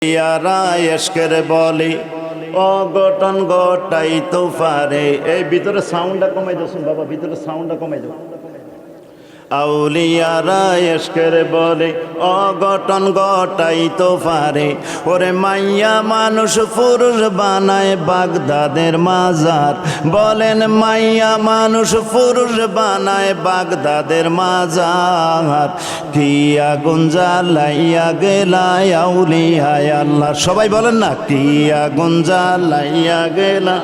ইয়ারা এশকের বলে অঘটন ঘটাইতে পারে। এই ভিতরে সাউন্ডটা কমাই দাও বাবা, ভিতরে সাউন্ডটা কমাই দাও। আউলিয়ারা এশকের বলে অঘটন ঘটাইতে পারে। ওরে মাইয়া মানুষ পুরুষ বানায় বাগদাদের মাজার। বলেন মাইয়া মানুষ পুরুষ বানায় বাগদাদের মাজার। কি আগুন জ্বালাইয়া গেলায় আউলিয়ায় আল্লাহ। সবাই বলেন না, কি আগুন জ্বালাইয়া গেলা।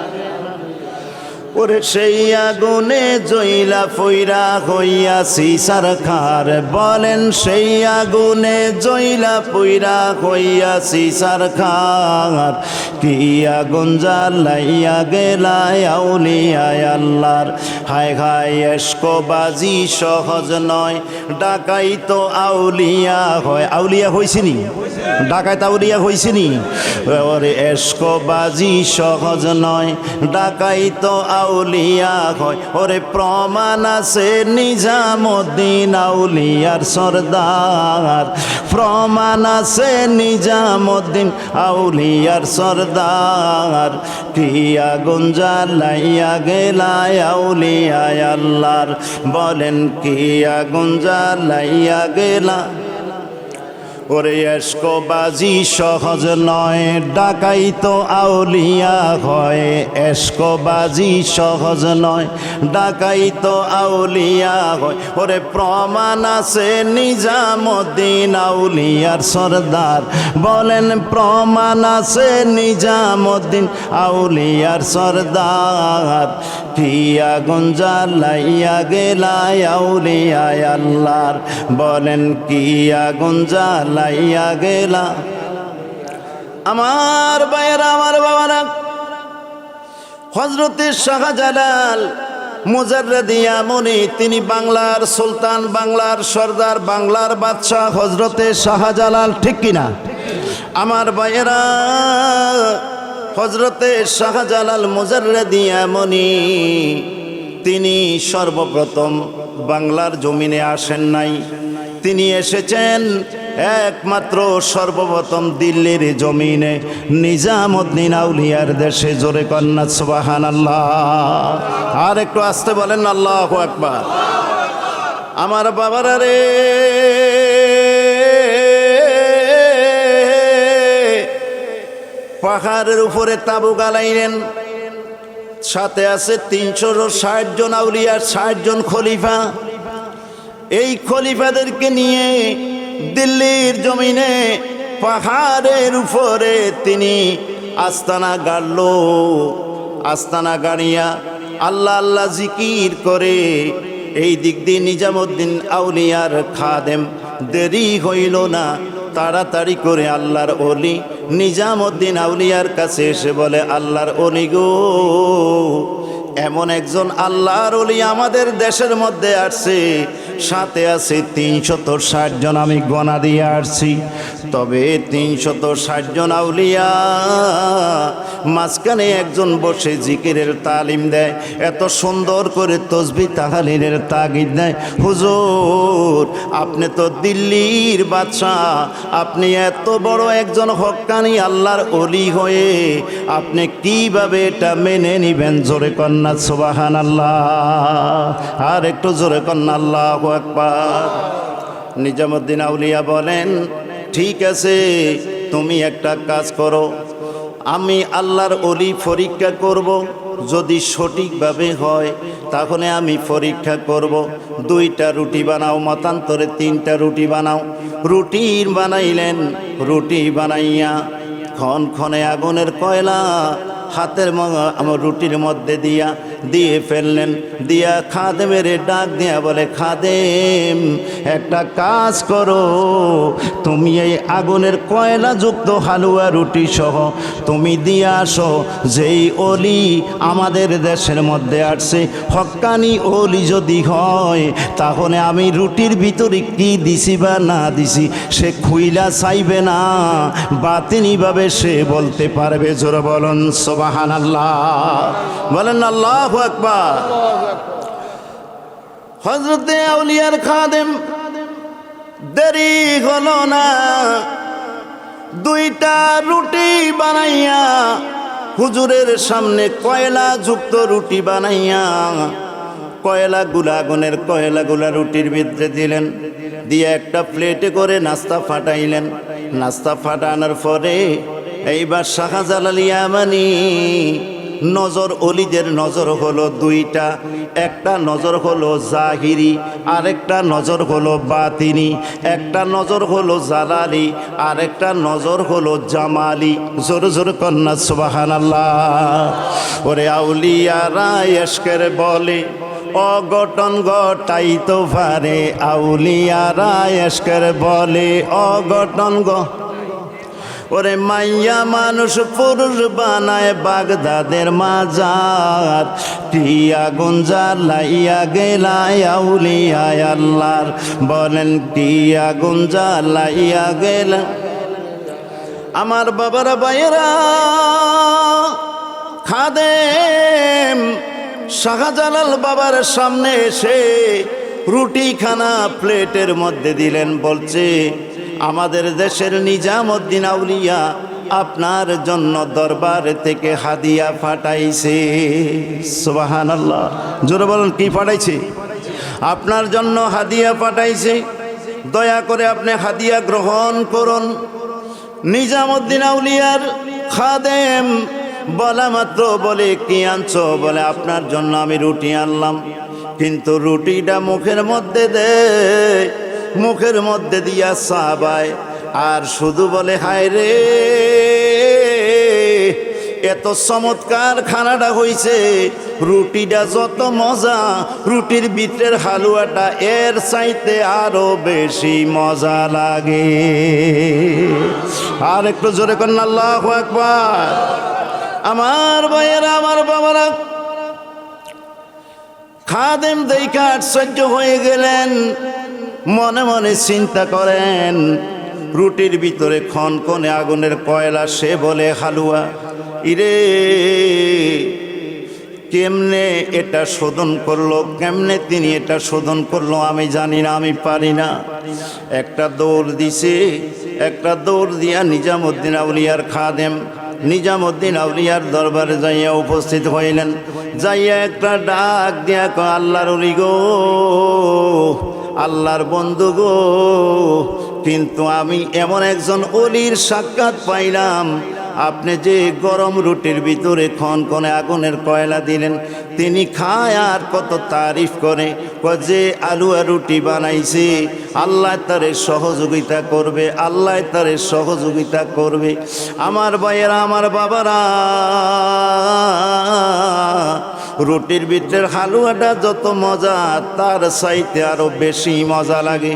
ওরে সেই আগুনে জইলা ফইরা হইয়াছি সারখার। বলেন সেই আগুনে জইলা পইরা হইয়াছি সারখার। কি আগুন জ্বালাইয়া গেলায় আউলিয়ায় আল্লাহর। হায় হায় এশকবাজি সহজ নয়, ডাকাই তো আউলিয়া হয়। আউলিয়া হইছিনি, ডাকাইত আউলিয়া হইছিনি। ওরে এশকবাজি সহজ নয়, ডাকাই তো আউলিয়া হয়। ওরে প্রমাণ আছে নিজামুদ্দিন আউলিয়ার সরদার। প্রমাণ আছে নিজামুদ্দিন আউলিয়ার সরদার। কি আগুন জ্বালাইয়া গেলায় আউলিয়ায় আল্লাহর। বলেন কি আগুন জ্বালাইয়া গেলা। ওরে এশকবাজি সহজ নয়, ডাকাই তো আউলিয়া হয়। এশকবাজি সহজ নয়, ডাকাই তো আউলিয়া হয়। ওরে প্রমাণ আছে নিজামুদ্দিন আউলিয়ার সরদার। বলেন প্রমাণ আছে নিজামুদ্দিন আউলিয়ার সরদার। কি আগুন জ্বালাইয়া গেলায় আউলিয়ায় আল্লাহর। বলেন কি আগুন জ্বালাইয়া গেলা। আমার ভাইয়েরা, আমার বাবারা, হযরতে শাহজালাল মুজাররদিয়া মুনি, তিনি বাংলার সুলতান, বাংলার সরদার, বাংলার বাদশাহ হযরতে শাহজালাল। ঠিক কিনা আমার ভাইয়েরা? হযরতে শাহজালাল মুজাররদিয়া মুনি তিনি সর্বপ্রথম বাংলার জমিনে আসেন নাই। তিনি এসেছেন একমাত্র সর্বপ্রথম দিল্লির জমিনে, নিজামুদ্দিন আউলিয়ার দেশে। জোরে কন্যা সুবহানাল্লাহ। আর একটু আসতে বলেন আল্লাহু আকবার। আমার বাবারা রে, পাহাড়ের উপরে তাবু গালাইলেন। সাথে আছে 360 জন আউলিয়া, 60 জন খলিফা। এই খলিফাদেরকে নিয়ে দিল্লির জমিনে পাহাড়ের উপরে তিনি আস্তানা গাড়ল। আস্তানা গাড়িয়া আল্লাহ আল্লাহ জিকির করে এই দিক দিয়ে নিজামুদ্দিন আউলিয়ার খাদেম দেরি হইল না, তাড়াতাড়ি করে আল্লাহর ওলি নিজামুদ্দিন আউলিয়ার কাছে এসে বলে, আল্লাহর ওলি গো, এমন একজন আল্লাহর ওলি আমাদের দেশের মধ্যে আসছে। সাথে আছে 360 জন, আমি গোনা দিয়ে আসছি। তবে 360 জন আউলিয়া, মাঝখানে একজন বসে জিকিরের তালিম দেয়, এত সুন্দর করে তসবিহ তাহলিলের তাগিদ দেয়। হুজুর, আপনি তো দিল্লির বাদশাহ, আপনি এত বড় একজন হক্কানি আল্লাহর ওলি হয়ে আপনি কিভাবে এটা মেনে নিবেন? জোরে কন্যা সুবহানাল্লাহ। আর একটু জোরে কন্যা আল্লাহু আকবার। নিজামুদ্দিন আউলিয়া বলেন, ঠিক আছে, তুমি একটা কাজ করো, আমি আল্লাহর ওলি পরীক্ষা করব। যদি সঠিকভাবে হয় তাহলে আমি পরীক্ষা করব। 2টা রুটি বানাও, মতান্তরে 3টা রুটি বানাও। রুটি বানাইলেন। রুটি বানাইয়া ক্ষণে আগুনের কয়লা হাতের আমার রুটির মধ্যে দিয়ে ফেললেন। দিয়া খাদেমের ডাক দিয়া বলে, খাদেম, একটা কাজ করো, তুমি এই আগুনের কয়লা যুক্ত হালুয়া রুটি সহ তুমি দিয়ে আসো। যেই ওলি আমাদের দেশের মধ্যে আসছে, হক্কানি ওলি যদি হয়, তাহলে আমি রুটির ভিতরে কি দিছি বা না দিছি সে খুইলা চাইবে না, বাতিনিভাবে সে বলতে পারবে। জোরে বলুন সুবহানাল্লাহ। বলেন আল্লাহু আকবার। হযরতে আউলিয়ার খাদেম দেরি হলো না, দুইটা রুটি বানাইয়া হুজুরের সামনে কয়লা যুক্ত রুটি বানাইয়া কয়লাগুলা আগুনের কয়লাগুলা রুটির ভিতরে দিলেন, দিয়ে একটা প্লেটে করে নাস্তা ফাটাইলেন। নাস্তা ফাটানোর পরে এইবার শাহজালাল ইয়ামানি নজর, অলিদের নজর হলো দুইটা, একটা নজর হলো জাহিরি, আরেকটা নজর হলো বাতিনি, একটা নজর হলো জালালি, আরেকটা নজর হলো জামালি। জোর জোর কন্যা সুবহানাল্লাহ। ওরে আউলিয়ারা এশকের বলে অঘটন ঘটাইতে পারে, আউলিয়ারা এশকের বলে অঘটন ওরে মাইয়া মানুষ পুরুষ বানায় বাগদাদের মাজার, কি আগুন জ্বালাইয়া গেলায় আউলিয়ায় আল্লাহর, বলেন কি আগুন জ্বালাইয়া গেলা। আমার বাবারা ভাইয়েরা, খাদেম শাহজালাল বাবার সামনে এসে রুটি খানা প্লেটের মধ্যে দিলেন, বলছে আমাদের দেশের নিজামউদ্দিন আউলিয়া আপনার জন্য দরবার থেকে হাদিয়া পাঠাইছে। সুবহানাল্লাহ, জোরে বলেন কি পাঠাইছে? আপনার জন্য হাদিয়া পাঠাইছে, দয়া করে আপনি হাদিয়া গ্রহণ করুন। নিজামউদ্দিন আউলিয়ার খাদেম বলা মাত্র বলে কি আনছো? বলে আপনার জন্য আমি রুটি আনলাম। কিন্তু রুটিটা মুখের মধ্যে দেয়, মুখের মধ্যে দিয়া সাবায় আর শুধু বলে হায় রে, এত চমৎকার খানাটা হইছে, রুটিটা যত মজা, রুটির ভিতরের হালুয়াটা এর চাইতে আরো বেশি মজা লাগে। আর একটু জোরে করেন আল্লাহু আকবার। আমার ভাইয়েরা, আমার বাবারা, খাদেম দেখা আশ্চর্য হয়ে গেলেন, মনে মনে চিন্তা করেন রুটির ভিতরে খনখনে আগুনের কয়লা, সে বলে হালুয়া। ইরে কেমনে এটা শোধন করলো, কেমনে তিনি এটা শোধন করলো আমি জানি না, আমি পারি না। একটা দৌড় দিছে, একটা দৌড় দিয়া নিজামউদ্দিন আউলিয়ার খাদেম নিজামউদ্দিন আউলিয়ার দরবারে যাইয়া উপস্থিত হইলেন। যাইয়া একটা ডাক দিয়া কয়, আল্লাহর ওলি গো, আল্লাহর বন্ধু গো, কিন্তু আমি এমন একজন অলির সাক্ষাৎ পাইলাম, আপনি যে গরম রুটির ভিতরে খনখনে আগুনের কয়লা দিলেন, তিনি খায় আর কত তারিফ করে, যে আলুয়া রুটি বানাইছে আল্লাহ তারে সহযোগিতা করবে, আল্লাহ তারে সহযোগিতা করবে। আমার ভাইয়েরা, আমার বাবারা, রুটির ভিতরের হালুয়াটা যত মজা তার চাইতে আরো বেশি মজা লাগে।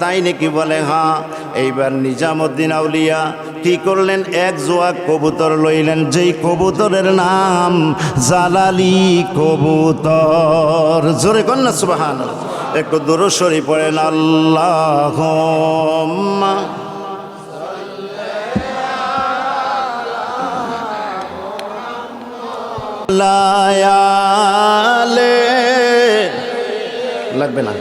তাই নাকি? বলে হ্যাঁ। এইবার নিজামউদ্দিন আউলিয়া কি করলেন? এক জোয়া কবুতর লইলেন, যেই কবুতরের নাম জালালি কবুতর। জোরে কন্যা সুবহানাল্লাহ। একটু দুরূদ শরীফ পড়েন, আল্লাহুম্মা লায়ালে, লাগবে না,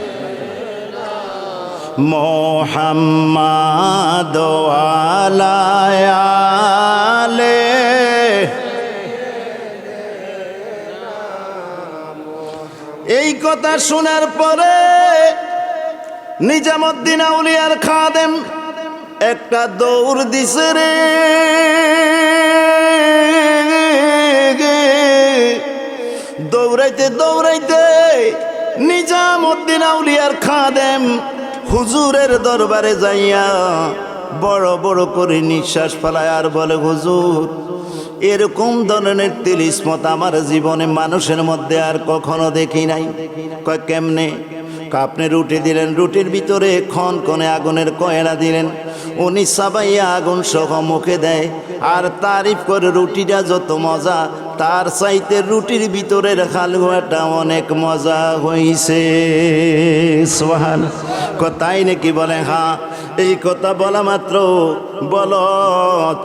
মুহাম্মাদ আলায়ালে। এই কথা শোনার পরে নিজামউদ্দিন আউলিয়ার খাদেম একটা দৌড় দিছে রে, দৌড়াইতে দৌড়াইতে নিজামউদ্দিন আউলিয়ার খাদেম হুজুরের দরবারে যাইয়া বড় বড় করে নিঃশ্বাস ফেলায় আর বলে, হুজুর, এরকম ধরনের তিলিসমত আমার জীবনে মানুষের মধ্যে আর কখনো দেখি নাই। কয় কেমনে? আপনি রুটি দিলেন, রুটির ভিতরে খনখনে আগুনের কয়লা দিলেন, উনি সাবাইয়া আগুন সহ মুখে দেয় আর তারিফ করে রুটিটা যত মজা, তার চাইতে রুটির ভিতরের হালুয়াটা অনেক মজা হইছে। সুবহানাল্লাহ। তাই নাকি? বলে হ্যাঁ। এই কথা বলা মাত্র বলো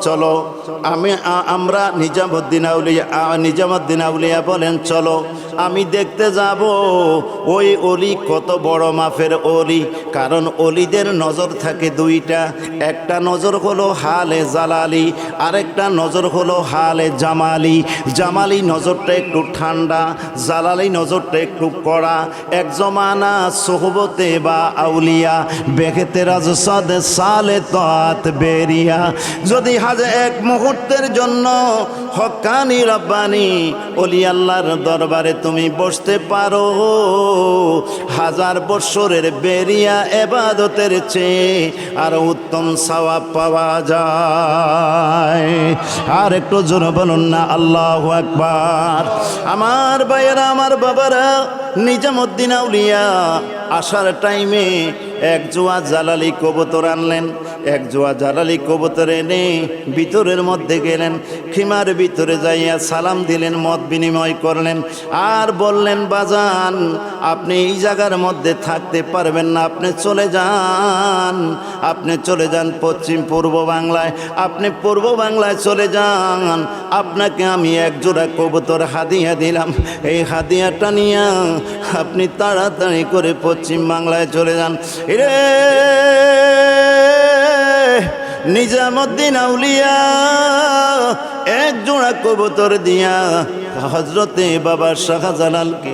চলো আমরা নিজামুদ্দিন আউলিয়া বলেন চলো আমি দেখতে যাব ওই অলি কত বড় মাপের অলি। কারণ অলিদের নজর থাকে দুইটা, একটা নজর হলো হালে জালালি, আরেকটা নজর হলো হালে জামালি। জামালি নজরটা একটু ঠান্ডা, জালালি নজরটা একটু কড়া। এক জমানা সোহবতে বা আউলিয়া বেখেতে রাজ সাদে সালে তাত বেরিয়া। যদি হাজে এক মুহূর্তের জন্য হক্কানি রব্বানি ওলি আল্লাহর দরবারে তুমি বসতে পারো, 1000 বৎসরের বেরিয়া এবাদতের চেয়ে আর উত্তম সওয়াব পাওয়া যায়। আর একটু জোরে বলুন না আল্লাহু আকবার। আমার ভাইয়েরা, আমার বাবারা, নিজামুদ্দিন আউলিয়া আসার টাইমে এক জোয়া জালালি কবুতর আনলেন। এক জোয়া জালালি কবুতর এনে ভিতরের মধ্যে গেলেন, খিমার ভিতরে যাইয়া সালাম দিলেন, মত বিনিময় করলেন। আর বললেন বাজান আপনি এই জায়গার মধ্যে থাকতে পারবেন না, আপনি চলে যান, আপনি চলে যান পশ্চিম পূর্ব বাংলায়, আপনি পূর্ব বাংলায় চলে যান। আপনাকে আমি এক জোড়া কবুতর হাদিয়া দিলাম, এই হাদিয়াটা নিয়ে আপনি তাড়াতাড়ি করে পশ্চিম বাংলায় চলে যান। রে নিজামুদ্দিন আউলিয়া এক জোড়া কবুতর দিয়া হজরতে বাবা শাহজালালকে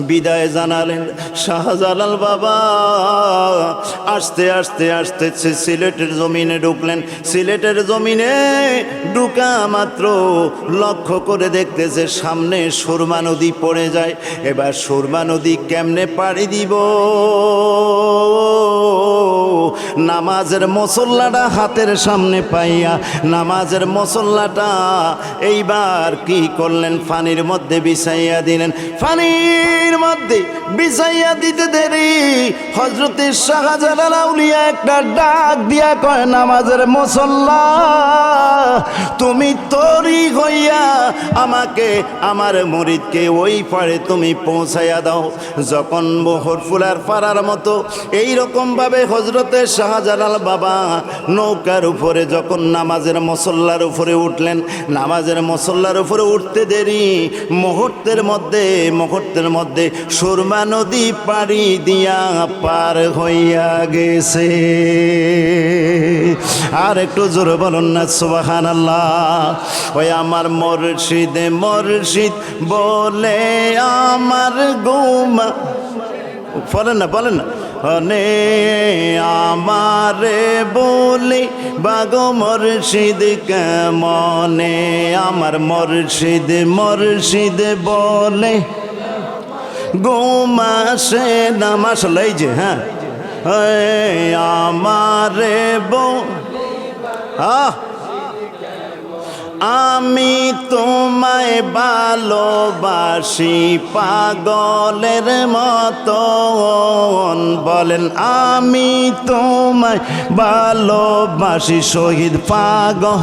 বিদায় জানালেন। শাহজালাল বাবা আস্তে আস্তে আস্তে সিলেটের জমিনে ঢুকলেন। সিলেটের জমিনে ঢুকা মাত্র লক্ষ্য করে দেখতেছে সামনে সুরমা নদী পড়ে যায়। এবার সুরমা নদী কেমনে পাড়ি দিব? নামাজের মুসল্লাটা হাতের সামনে পাইয়া নামাজের মুসল্লাটা এইবার কি করলেন? পানির মধ্যে বিছাইয়া দিলেন। পানির মধ্যে বিছাইয়া দিতে দেরি হযরতে শাহজালাল আউলিয়া একটা ডাক দিয়া কয়, নামাজের মুসল্লা তুমি তরি হইয়া আমাকে আমার মুরিদকে ওই পারে তুমি পৌঁছাইয়া দাও। যখন মোহর ফুলার পাড়ার মতো এইরকম ভাবে হযরতে শাহজালাল বাবা নৌকার উপরে যখন নামাজের মুসল্লার উপরে উঠলেন, নামাজের মুসল্লার উপরে উঠতে দেরি মুহূর্তের মধ্যে সুরমা নদী পাড়ি দিয়া পার হইয়া গেছে। আর একটু জোরে বলুন না সুবহানাল্লাহ। ওই আমার মুর্শিদ বলে আমার গুমা, বলেন না অনে আমারে বলি বাগো মুর্শিদ কেমনে, আমার মুর্শিদ বলে ঘুমাসে নামাজ লাই যে হ্যাঁ আমারে আমি তোমায় ভালোবাসি পাগলের মতন। বলেন আমি তোমায় ভালোবাসি শহীদ পাগল।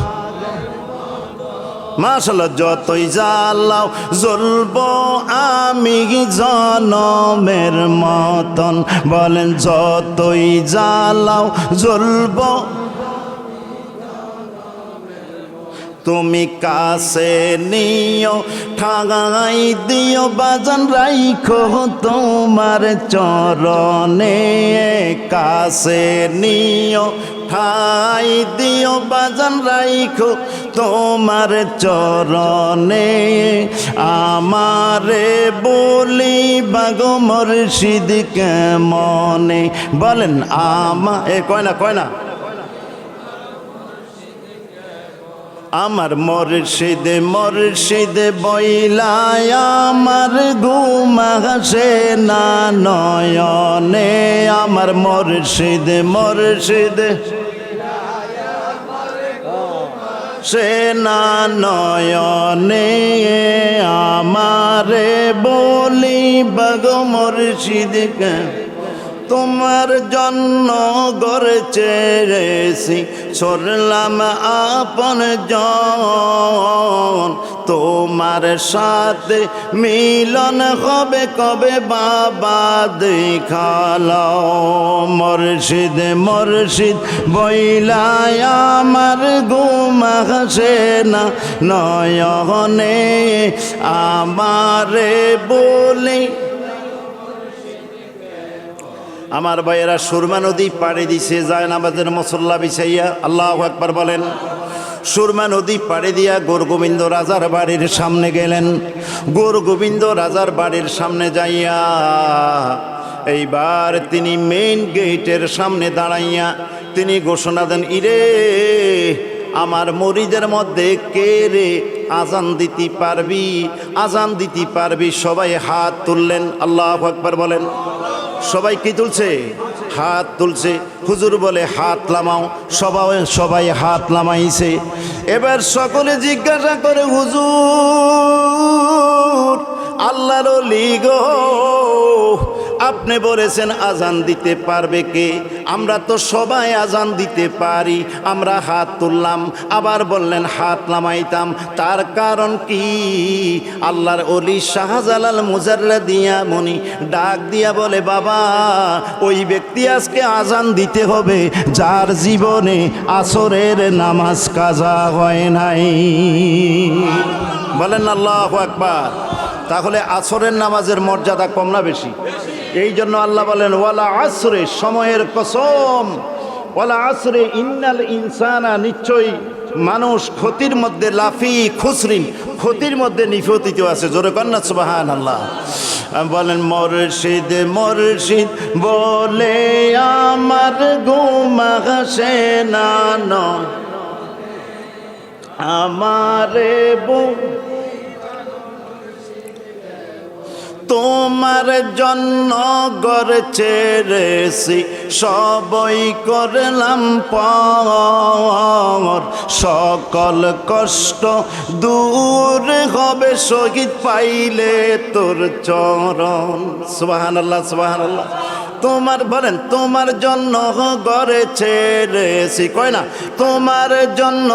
মাশাআল্লাহ। যতই জ্বালাও জ্বলব আমি জনমের মতন। বলেন যতই জ্বালাও জ্বলব তুমি কাছে নিও ঠাগাই দিও বাজান রাইখো তোমার চরণে, কাছে নিও ঠাই দিও বাজান রাইখো তোমার চরণে। আমারে বলি বাগো মুর্শিদ কেমনে। বলেন কয় না আমার মুর্শিদ বইলায় আমার ঘুমাসে না নয়নে। আমার মুর্শিদ সে না নয়নে। আমারে বলি বাগো মুর্শিদ তোমার জন্য গড়ে চেয়েছি ছড়লাম আপন জন, তোমার সাথে মিলন হবে কবে বাবা দেখালো মুর্শিদ মুর্শিদ বইলাই আমার ঘুম আসে না নয়নে আমারে বলি আমার ভাইয়েরা সুরমা নদী পাড়ি দিছে যায় নামাজের মুসল্লা বিছাইয়া আল্লাহু আকবার বলেন সুরমা নদী পাড়ি দিয়া গোরগোবিন্দ রাজার বাড়ির সামনে গেলেন গোরগোবিন্দ রাজার বাড়ির সামনে যাইয়া এইবার তিনি মেইন গেটের সামনে দাঁড়াইয়া তিনি ঘোষণা দেন ইরে আমার মুরিদের মধ্যে কে রে আজান দিতে পারবি আজান দিতে পারবি সবাই হাত তুললেন আল্লাহু আকবার বলেন সবাই কি তুলছে হাত তুলছে হুজুর বলে হাত লামাও সবাই হাত লামাইছে এবার সকলে জিজ্ঞাসা করে হুজুর আল্লাহর ওলি গো আপনি বলেছেন আজান দিতে পারবে কে আমরা তো সবাই আজান দিতে পারি আমরা হাত তুললাম আবার বললেন হাত নামাইতাম তার কারণ কি আল্লাহর ওলি শাহজালাল মুজাররাদিয়া মনি ডাক দিয়া বলে বাবা ওই ব্যক্তি আজকে আজান দিতে হবে যার জীবনে আসরের নামাজ কাজা হয় নাই বলেন আল্লাহু আকবার তাহলে আসরের নামাজের মর্যাদা কম না বেশি এই জন্য আল্লাহ বলেন ওয়ালা আসরে সময়ের কসম ওয়ালা আসরে ইন্নাল ইনসানা নিশ্চয়ই মানুষ ক্ষতির মধ্যে লাফি খুসরিন ক্ষতির মধ্যে নিপতিত আছে জোরে কন্যা সুবহানাল্লাহ বলেন মুর্শিদ মুর্শিদ বলে আমার ঘুম আসে না আমারে তোমার জন্য গড় ছেড়েছি সবই করলাম পর সকল কষ্ট দূর হবে শহীদ পাইলে তোর চরণ সুবহানাল্লাহ সুবহানাল্লাহ তোমার বলেন তোমার জন্য গড়ে ছেড়েছি কয় না তোমার জন্য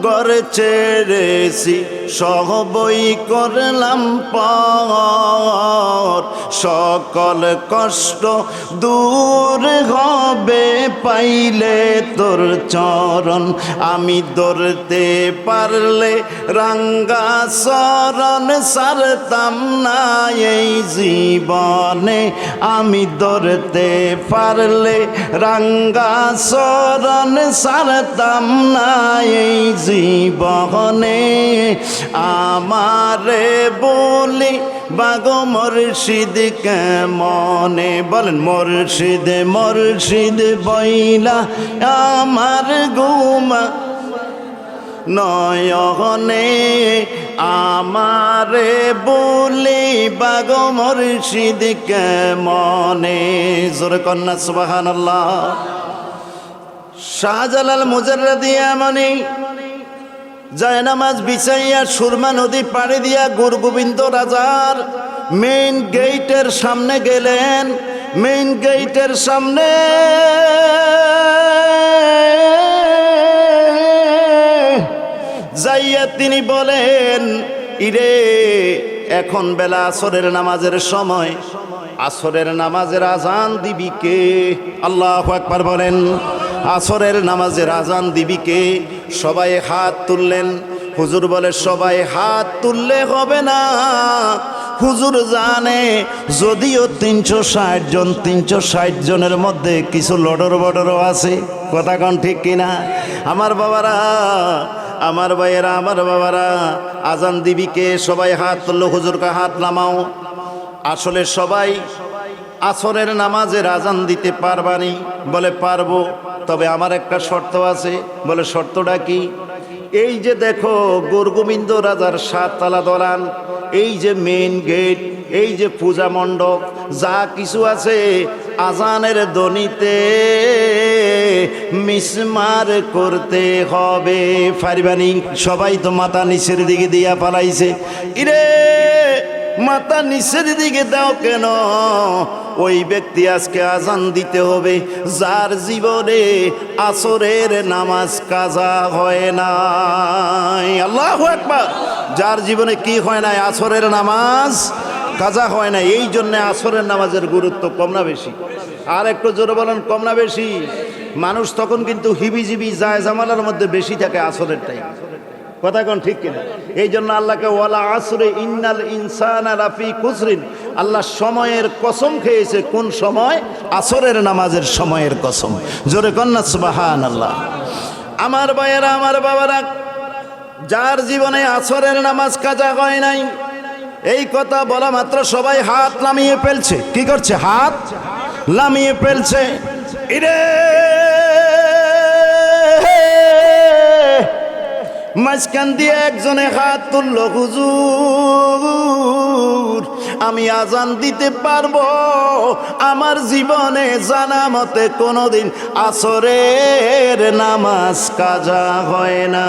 গড়ে ছেড়েছি সবই করলাম পর সকল কষ্ট দূর হবে পাইলে তোর চরণ আমি ধরতে পারলে রাঙ্গা চরণ সারতাম না এই জীবনে আমি ধরতে পারলে রাঙ্গা চরণ সারতাম না এই জীবনে আমারে বলি বাগো মুর্শিদ কেমনে বলেন মুর্শিদ মুর্শিদ বইলা আমার ঘুমা নয়নে আমারে বলি বাগো মুর্শিদ কেমনে জোরে কন্যা সুবহানাল্লাহ শাহজালাল মুজাররাদিয়া মনি জায়নামাজ বিছাইয়া সুরমা নদী পাড়ি দিয়া গোরগোবিন্দ রাজার মেইন গেটের সামনে গেলেন মেইন গেটের সামনে যাইয়া তিনি বলেন ইরে এখন বেলা আসরের নামাজের সময় আসরের নামাজের আজান দিবি কে আল্লাহু আকবার বলেন আসরের নামাজের আজান দিবি কে সবাই হাত তুললেন হুজুর বলে সবাই হাত তুললে হবে না হুজুর জানে যদিও 360 জনের মধ্যে কিছু লডর বডরও আছে কথা কোন ঠিক কিনা আমার বাবারা আমার ভাইয়েরা আমার বাবারা আজান দিবি কে সবাই হাত তুললো হুজুরকে হাত নামাও আসলে সবাই আসরের নামাজের আজান দিতে পারবানি বলে পারবো তবে আমার একটা শর্ত আছে বলে শর্তটা কি এই যে দেখো গোরগোবিন্দ রাজার 7 তলা দলান এই যে মেইন গেট এই যে পূজা মণ্ডপ যা কিছু আছে আজানের ধ্বনিতে মিসমার করতে হবে পারিবানি সবাই তো মাথা নিচের দিকে দিয়া পালাইছে ইরে মাথা নিচের দিকে দাও কেন ওই ব্যক্তি আজকে আজান দিতে হবে যার জীবনে আসরের নামাজ কাজা হয় না আল্লাহু আকবার যার জীবনে কি হয় নাই, আসরের নামাজ কাজা হয় না, এই জন্য আসরের নামাজের গুরুত্ব কম না বেশি? আর একটু জোরে বলেন, কম না বেশি? মানুষ তখন কিন্তু হিবিজিবি যায় জামালার মধ্যে বেশি থাকে আসরের টাইম। কথা কোন ঠিক কিনা? এই জন্য আল্লাহকে ওয়ালা আসরে ইন্নাল ইনসানা লাফি খুসরিন, আল্লাহ সময়ের কসম খেয়েছে। কোন সময়? আসরের নামাজের সময়ের কসম। জোরে কন্যা সুবহানাল্লাহ। আমার ভাইয়েরা, আমার বাবারা, যার জীবনে আসরের নামাজ কাজা হয় নাই, এই কথা বলা মাত্র সবাই হাত নামিয়ে ফেলছে। কি করছে? হাত নামিয়ে ফেলছে। ইরে মাঝখান দিয়ে একজনে হাত তুলল, হুজুর আমি আজান দিতে পারবো? আমার জীবনে জানা মতে কোনোদিন আসরের নামাজ কাজা হয় না।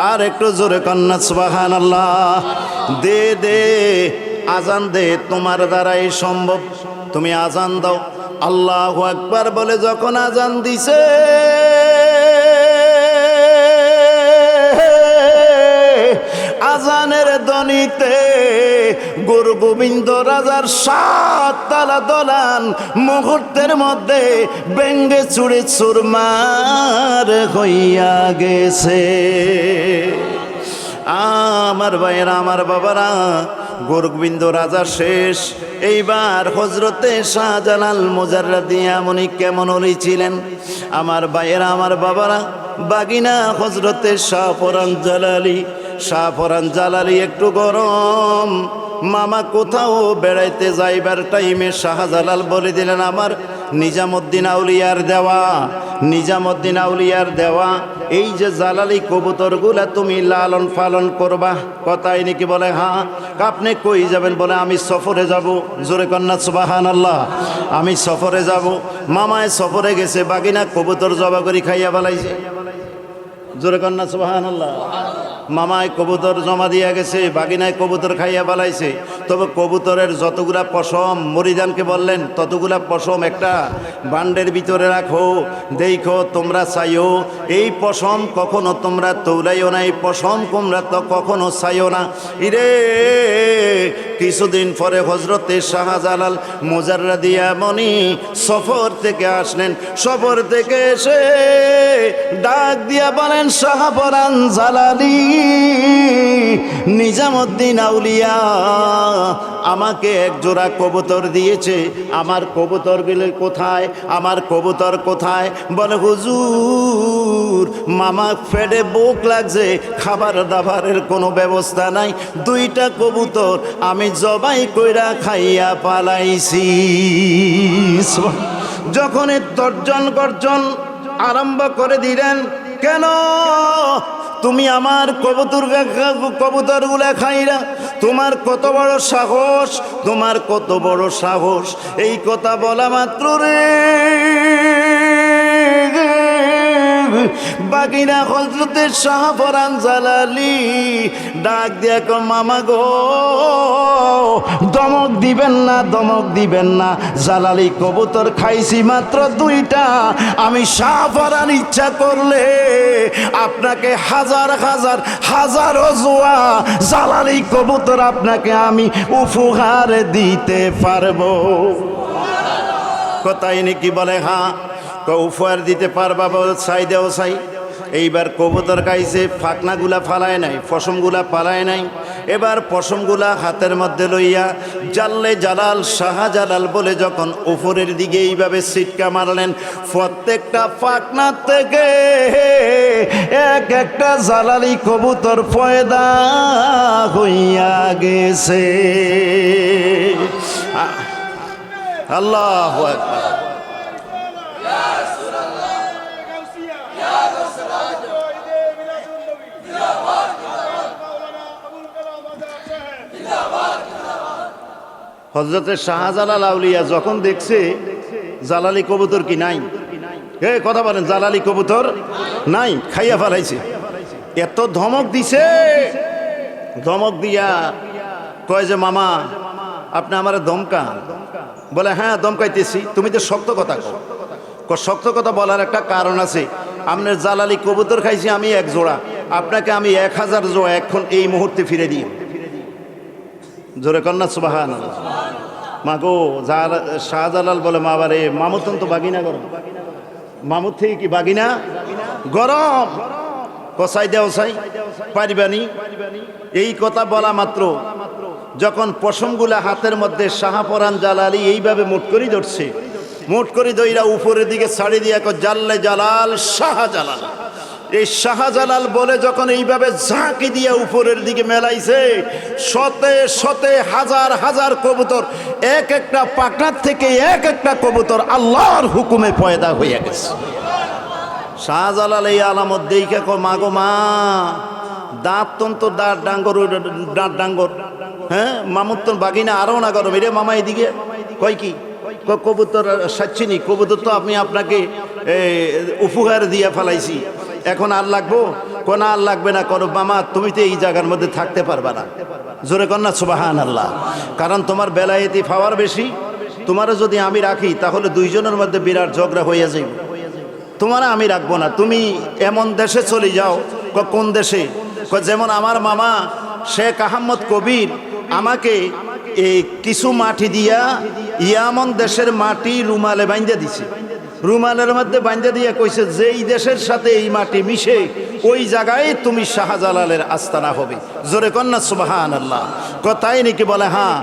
আর একটু জোরে কন্যা সুবহানাল্লাহ। দে দে আজান দে, তোমার দ্বারাই সম্ভব, তুমি আজান দাও। আল্লাহু আকবার বলে যখন আজান দিছে, আজানের ধ্বনিতে গুরু গোবিন্দ রাজার 7 তালা দলান মুহূর্তের মধ্যে ভেঙ্গে চুরে চুরমার হইয়া গেছে। আমার ভাইয়েরা, আমার বাবারা, গোরগোবিন্দ রাজা শেষ। এইবার হজরতে শাহজালাল মুজাররাদি এমনি কেমন ওলি ছিলেন? আমার ভাইয়েরা, আমার বাবারা, বাগিনা হজরতে শাহপরান জালালি। শাহপরান জালালি একটু গরম। মামা কোথাও বেড়াইতে যাইবার টাইমে শাহজালাল বলে দিলেন, আমার নিজামুদ্দিন আউলিয়ার দেওয়া, নিজামুদ্দিন আউলিয়ার দেওয়া এই যে জালালি কবুতরগুলা তুমি লালন পালন করবা। কথাই নাকি? বলে হ্যাঁ। আপনি কই যাবেন? বলে আমি সফরে যাব। জোরে কন্যা সুবহানাল্লাহ। আমি সফরে যাব। মামায় সফরে গেছে, বাগিনা কবুতর জবা করি খাইয়া ফেলাইছে। জোরে কন্যা সুবহানাল্লাহ। মামায় কবুতর জমা দিয়া গেছে, বাগিনায় কবুতর খাইয়া বালাইছে। তবে কবুতরের যতগুলা পশম, মরিদানকে বললেন ততগুলা পশম একটা বান্ডের ভিতরে রাখো, দেখো তোমরা চাইও এই পশম কখনো তোমরা তৌলাইও না, এই পশম তোমরা তো কখনো চাইও না। ইরে কিছুদিন পরে হজরতে শাহজালাল মুজাররাদি এমনি সফর থেকে আসলেন। সফর থেকে এসে ডাক দিয়া বলেন, শাহপরান জালালি, নিজামুদ্দিন আউলিয়া আমাকে এক জোড়া কবুতর দিয়েছে। আমার কবুতরগুলো কোথায়? আমার কবুতর কোথায়? বলে হুজুর মামা ফেডে বুক লাগছে, খাবার দাবারের কোনো ব্যবস্থা নাই, 2টা কবুতর আমি জবাই কইরা খাইয়া পালাইছি। যখন তর্জন গর্জন আরম্ভ করে দিলেন, কেন তুমি আমার কবুতরগুলা খাইরা? তোমার কত বড় সাহস, তোমার কত বড় সাহস! এই কথা বলা মাত্র রে বাগিনা হজরতে শাহপরান জালালি ডাক দিয়া কো, মামা গো দমক দিবেন না, দমক দিবেন না। জালালি কবুতর খাইছি মাত্র 2টা। আমি শাহপরান ইচ্ছা করলে আপনাকে হাজার হাজার হাজারো জোয়া জালালি কবুতর আপনাকে আমি উপহার দিতে পারবো। কথাই নাকি? বলে হ্যাঁ। উপহার দিতে পারবা? চাই দেও চাই। এইবার কবুতর খাইছে, ফাকনাগুলা ফালায় নাই, পশমগুলা পালায় নাই। এবার পশমগুলা হাতের মধ্যে লইয়া জাল্লে জালাল শাহজালাল বলে যখন উপরের দিকে এইভাবে সিটকা মারলেন, প্রত্যেকটা ফাকনা থেকে এক একটা জালালি কবুতর পয়দা হইয়া গেছে। আল্লাহু আকবার। হযরতে শাহজালাল আউলিয়া যখন দেখছে জালালি কবুতর কি নাই, কথা বলেন, জালালি কবুতর নাই, খাইয়া ফেলাইছে। এত ধমক দিছে, ধমক দিয়া কয় যে মামা আপনি আমার দমকান। বলে হ্যাঁ দমকাইতেছি। তুমি তো শক্ত কথা কও। শক্ত কথা বলার একটা কারণ আছে। আপনার জালালি কবুতর খাইছি আমি 1 জোড়া, আপনাকে আমি 1000 জো এখন এই মুহূর্তে ফিরে দিই। জোরে কন্যা সুবহানাল্লাহ। মাগো শাহজালাল বলে মা বারে মামুতন তো বাগিনা গরম, মামুর থেকে কি বাগিনা গরম, কসাই দেও সাই পারিবানি। এই কথা বলা মাত্র যখন পশমগুলা হাতের মধ্যে শাহপরান জালালি এইভাবে মুট করি ধরছে, মুট করি দইরা উপরের দিকে ছাড়ি দিয়া জাল্লে জালাল শাহজালাল, এই শাহজালাল বলে যখন এইভাবে ঝাঁকি দিয়া উপরের দিকে মেলাইছে, শতে শতে হাজার হাজার কবুতর এক একটা পাকড়ার থেকে এক একটা কবুতর আল্লাহর হুকুমে পয়দা হইয়া গেছে। শাহজালাল এই আলামত দেইখা কয় মা গো মা, দাঁত তন্ত দাঁত ডাঙ্গর দাঁত ডাঙ্গর, হ্যাঁ মামুর তোর বাগিনা আরও না গরম। এরে মামা এদিকে কয় কি কবুতর সাচ্ছিনি, কবুতর তো আপনি আপনাকে উপহার দিয়া ফেলাইছি, এখন আর লাগবো? কোন আর লাগবে না, করো মামা তুমি তো এই জায়গার মধ্যে থাকতে পারবা না। জোরে কন্যা সুবহানাল্লাহ। কারণ তোমার বেলায়েতি পাওয়ার বেশি, তোমারও যদি আমি রাখি তাহলে দুইজনের মধ্যে বিরাট ঝগড়া হইয়া যাইব, তোমার আমি রাখবো না, তুমি এমন দেশে চলে যাও। কোন দেশে? যেমন আমার মামা শেখ আহমদ কবির আমাকে এই কিছু মাটি দিয়া ইয়ামন দেশের মাটি রুমালে বাইন্দা দিছে, রুমালের মধ্যে বাইন্দা দিয়া কইছে যেই দেশের সাথে এই মাটি মিশে ওই জায়গায় তুমি শাহজালালের আস্তানা হবে। জোরে কন্যা সুবহানাল্লাহ। তাই নাকি? বলে হ্যাঁ।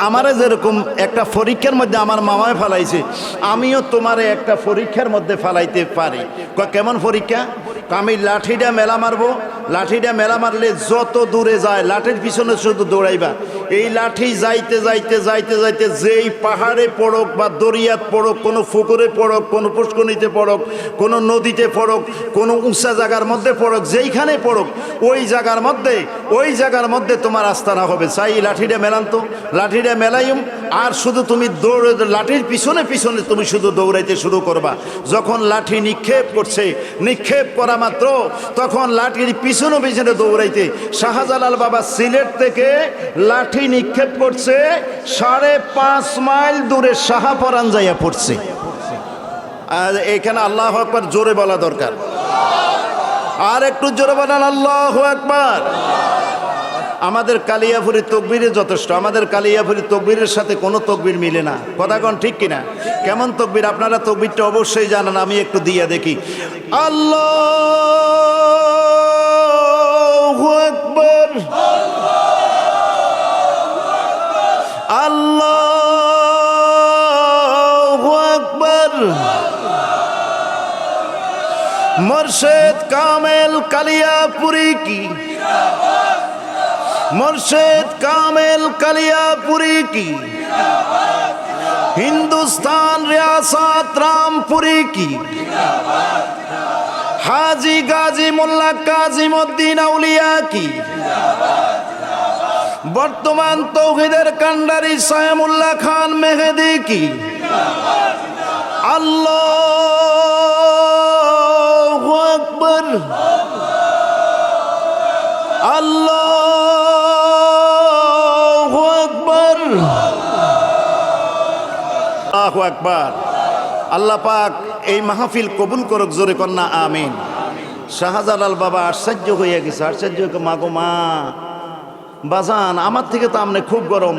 আমারে যেরকম একটা পরীক্ষার মধ্যে আমার মামায় ফেলাইছে, আমিও তোমারে একটা পরীক্ষার মধ্যে ফেলাইতে পারি। কেমন পরীক্ষা? আমি লাঠিটা মেলা মারবো, লাঠিটা মেলা মারলে যত দূরে যায় লাঠির পিছনে শুধু দৌড়াইবা। এই লাঠি যাইতে যাইতে যাইতে যাইতে যেই পাহাড়ে পড়ক বা দরিয়াত পড়ক, কোনো পুকুরে পড়ক, কোনো পুষ্করিণীতে পড়ক, কোনো নদীতে পড়ক, কোনো উঁচা জায়গার মধ্যে পড়ক, যেইখানে পড়ক ওই জায়গার মধ্যে তোমার আস্তানা হবে। চাই লাঠিটা মেলান তো, লাঠিটা মেলাইম আর শুধু তুমি দৌড়ে লাঠির পিছনে পিছনে তুমি শুধু দৌড়াইতে শুরু করবা। যখন লাঠি নিক্ষেপ করছে, নিক্ষেপ করা মাত্র তখন লাঠির পিছনে পিছনে দৌড়াইতে শাহজালাল বাবা সিলেট থেকে লাঠি নিক্ষেপ করছে 5.5 মাইল দূরে শাহপরান যাইয়া পড়ছে। আর এখানে আল্লাহু আকবার জোরে বলা দরকার, আর একটু জোরে বলেন আল্লাহু আকবার। আমাদের কালিয়াপুরি তকবীরে যথেষ্ট, আমাদের কালিয়াপুরি তকবীরের সাথে কোনো তকবীর মিলে না। কথা কোন ঠিক কিনা? কেমন তকবীর? আপনারা তকবীরটা অবশ্যই জানেন, আমি একটু দিয়া দেখি। আল্লাহু আকবার, আল্লাহু আকবার। মুর্শিদ কামেল কালিয়াপুরি কি, মুর্শিদ কামেল কালিয়াপুরি কি, হিন্দুস্তান রিয়াসত রামপুরি কি, হাজি গাজী মোল্লা কাজিমউদ্দিন আউলিয়া কি, বর্তমান তৌহিদের কান্ডারি সায়েমুল্লাহ খান মেহেদি কি। আল্লাহু আকবার, আল্লাহু আকবার, আল্লাহু আকবার। আল্লাহ পাক এই মাহফিল কবুল করুক। জোরে কন্যা আমিন। শাহজালাল বাবা আশ্চর্য হইয়া গেছে, আশ্চর্য। মাগো মা, বাজান আমার থেকে তো আপনি খুব গরম,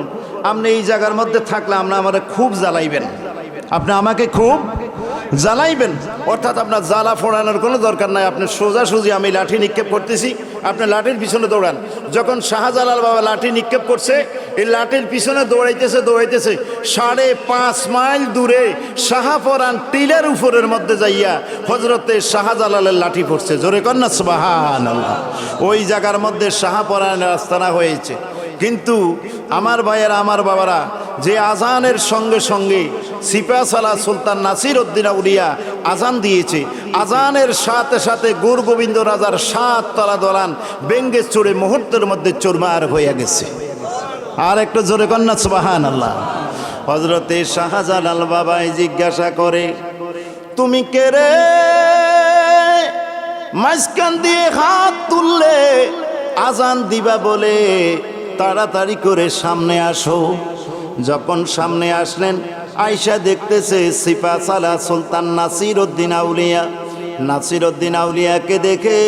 আপনি এই জায়গার মধ্যে থাকলে আপনি আমাকে খুব জ্বালাইবেন, আপনি আমাকে খুব জ্বালাইবেন। অর্থাৎ আপনার জ্বালা ফোড়ানোর কোনো দরকার নাই, আপনি সোজাসুজি আমি লাঠি নিক্ষেপ করতেছি, আপনি লাঠির পিছনে দৌড়ান। যখন শাহজালাল বাবা লাঠি নিক্ষেপ করছে, এই লাঠির পিছনে দৌড়াইতেছে দৌড়াইতেছে 5.5 মাইল দূরে শাহপরান টিলের উপরের মধ্যে যাইয়া হযরতে শাহজালালের লাঠি পড়ছে। জোরে কন্যা সুবহানাল্লাহ। ওই জায়গার মধ্যে শাহপরানের আস্তানা হয়েছে। কিন্তু আমার ভাইয়েরা, আমার বাবারা, যে আজানের সঙ্গে সঙ্গে সিপাহসালার সুলতান নাসির উদ্দিন আউলিয়া আজান দিয়েছে, আজানের সাথে সাথে গুরু গোবিন্দ রাজার 7 তলা দলান বেঙ্গে চড়ে মুহূর্তের মধ্যে চুরমার হয়ে গেছে। আর একটু জোরে কন্যা সুবহানাল্লাহ। হযরতে শাহজালাল বাবাই জিজ্ঞাসা করে, তুমি কে রে? মাঝখান দিয়ে হাত তুললে আজান দিবা বলে তাড়াতাড়ি করে সামনে আসো। যখন সামনে আসলেন, আয়সা দেখতেছে সিপাহসালার সুলতান নাসির উদ্দিন আউলিয়া। নাসির উদ্দিন আউলিয়াকে দেখে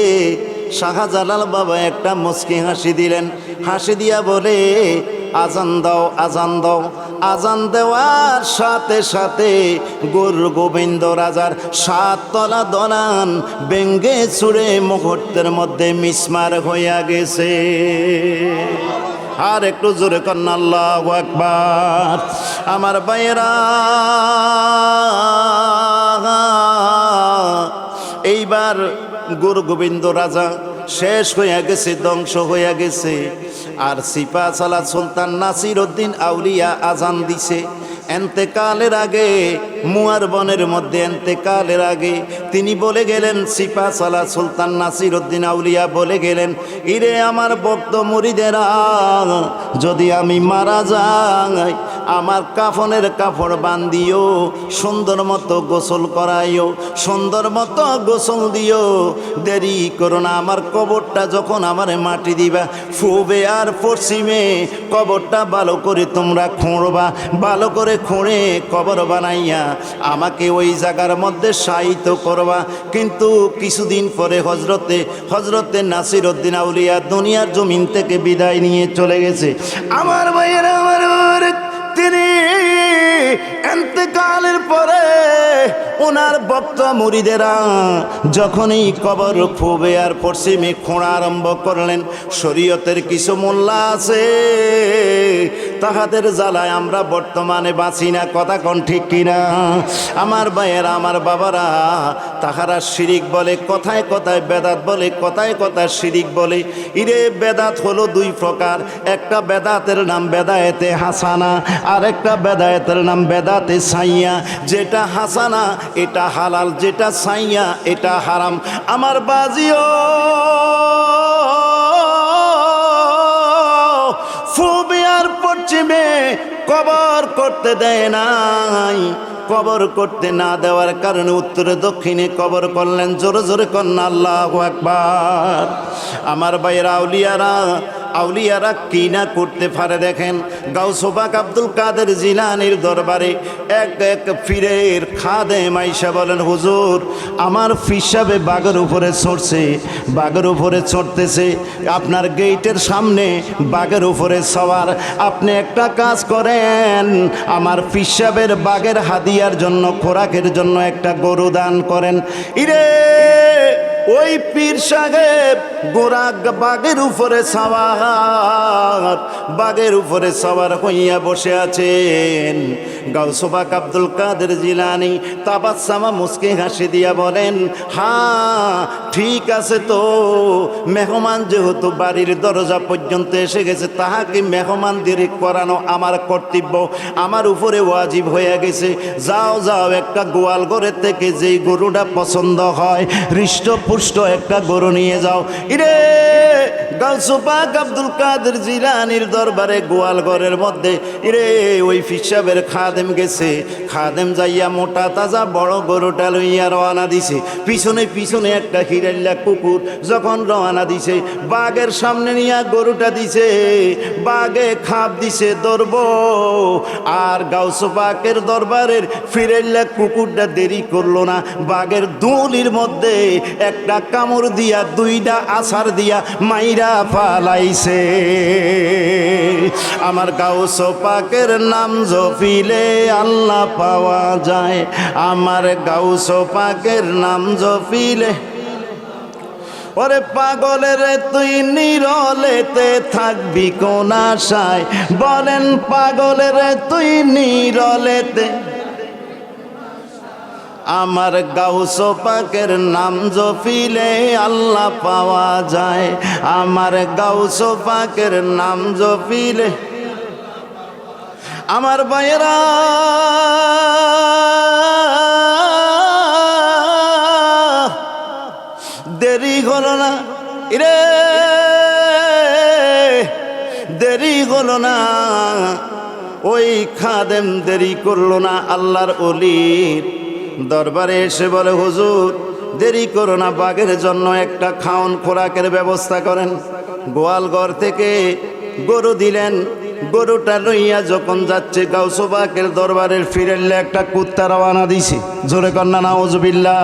শাহজালাল বাবা একটা মুচকি হাসি দিলেন, হাসি দিয়া বলে, আজান দাও, আজান দাও। আজান দেওয়ার সাথে সাথে গুরু গোবিন্দ রাজার 7 তলা দলান বেঙ্গে চুড়ে মুহূর্তের মধ্যে মিসমার হইয়া গেছে। আর একটু জোরে কন্যা আল্লাহু আকবার। আমার ভাইয়েরা, এইবার গুরু গোবিন্দ রাজা শেষ হইয়া গেছে, ধ্বংস হইয়া গেছে। আর সিপাহসালা সুলতান নাসির উদ্দিন আউলিয়া আজান দিছে। এন্তেকালের আগে, মুয়ার বনের মধ্যে এন্তেকালের আগে তিনি বলে গেলেন, সিপাহসালা সুলতান নাসির উদ্দিন আউলিয়া বলে গেলেন, ইরে আমার ভক্ত মুরিদেরা, যদি আমি মারা যাই আমার কাফনের কাপড় বান্ধিও, সুন্দর মতো গোসল করাইও, সুন্দর মতো গোসল দিও, দেরি করো না। আমার কবরটা যখন আমারে মাটি দিবা, পূবে আর পশ্চিমে কবরটা ভালো করে তোমরা খুঁড়বা, ভালো করে খুঁড়ে কবর বানাইয়া আমাকে ওই জায়গার মধ্যে শায়িত করবা। কিন্তু কিছুদিন পরে হজরতে নাসির উদ্দিন আউলিয়া দুনিয়ার জমিন থেকে বিদায় নিয়ে চলে গেছে। আমার ভাইয়েরা, আমার তিনি এন্তেকালের পরে ওনার ভক্ত মুরিদেরা যখনই কবর পূবে আর পশ্চিমে খোঁড়া আরম্ভ করলেন, শরীয়তের কিছু মোল্লা আছে, তাহাদের জ্বালায় আমরা বর্তমানে বাঁচি না। কথা কোন ঠিক কিনা? আমার ভাইয়েরা, আমার বাবারা, তাহারা শিরিক বলে, কথায় কথায় বেদাত বলে, কথায় কথায় শিরিক বলে। ইরে বেদাত হলো 2 প্রকার। একটা বেদাতের নাম বেদায়েতে হাসানা, আর একটা বেদায়েতের নাম বেদাতে সাইয়া। যেটা হাসানা এটা হালাল, যেটা সাইয়া এটা হারাম। আমার বাজিও পূবে আর পশ্চিমে কবর করতে দেয় নাই। কবর করতে না দেওয়ার কারণে উত্তরে দক্ষিণে কবর করলেন। জোরে জোরে কন্যা আল্লাহু আকবার। আমার ভাইয়েরা, আউলিয়ারা কি না করতে পারে দেখেন। গাউস পাক আব্দুল কাদের জিলানীর দরবারে এক পীরের খাদেম আইসা বলেন, হুজুর আমার পীর সাহেব বাঘের উপরে চড়ছে, বাঘের উপরে চড়তেছে, আপনার গেটের সামনে বাঘের উপরে সওয়ার। আপনি একটা কাজ করেন, আমার পীর সাহেবের বাঘের হাদিয়ার জন্য, খোরাকের জন্য একটা গরু দান করেন। ইরে ওই পীর সাহেব গোরা বাঘের উপরে সওয়ার, বাঘের উপরে সওয়ার হইয়া বসে আছেন। গাউস পাক আব্দুল কাদের জিলানী তাবাসসামা মুস্কি হাসি দিয়া বলেন, হ্যাঁ ঠিক আছে তো, মেহমান যেহেতু বাড়ির দরজা পর্যন্ত এসে গেছে, তাহাকে মেহমানদারি করানো আমার কর্তব্য, আমার উপরে ওয়াজিব হয়ে গেছে। যাও যাও, একটা গোয়াল ঘরের থেকে যেই গরুটা পছন্দ হয় হৃষ্টপুষ্ট একটা গরু নিয়ে যাও। ইরে গাউস পাক আব্দুল কাদের জিলানীর দরবারে গোয়াল ঘরের মধ্যে ইরে ওই পীর সাহেবের খাদেম গেছে। খাদেম যাইয়া মোটা তাজা বড় গরুটা লইয়া রওনা দিছে। পিছনে পিছনে একটা হিরাল্লা কুকুর যখন রওনা দিছে, বাঘের সামনে নিয়ে গরুটা দিছে, বাঘে খাপ দিছে ধরব। আর গাউস পাকের দরবারের ফিরাল্লা কুকুরটা দেরি করলো না, বাঘের দুলির মধ্যে একটা কামড় দিয়া, 2টা আছাড় দিয়া মাইরা ফালাইছে। আমার গাউস পাকের নাম জপিলে আল্লাহ পাওয়া যায়, আমার গাউস পাকের নাম জপিলে। ওরে পাগলের তুই নিরলেতে থাকবি কোন আশায়, বলেন পাগলের তুই নিরলেতে। আমার গাউস পাকের নাম জপিলে আল্লাহ পাওয়া যায়, আমার গাউস পাকের নাম জপিলে। আমার ভাইয়েরা, দেরি হলো না, রে দেরি হলো না, ওই খাদেম দেরি করলো না। আল্লাহর ওলির দরবারে এসে বলে, হুজুর দেরি করো না, বাঘের জন্য একটা খাওন খোরাকের ব্যবস্থা করেন। গোয়াল ঘর থেকে গরু দিলেন। গরুটা লইয়া যখন যাচ্ছে গাউস পাকের দরবারের ফিরেলে একটা কুত্তা রওনা দিছে। জোরে কন্যা নাউজুবিল্লাহ।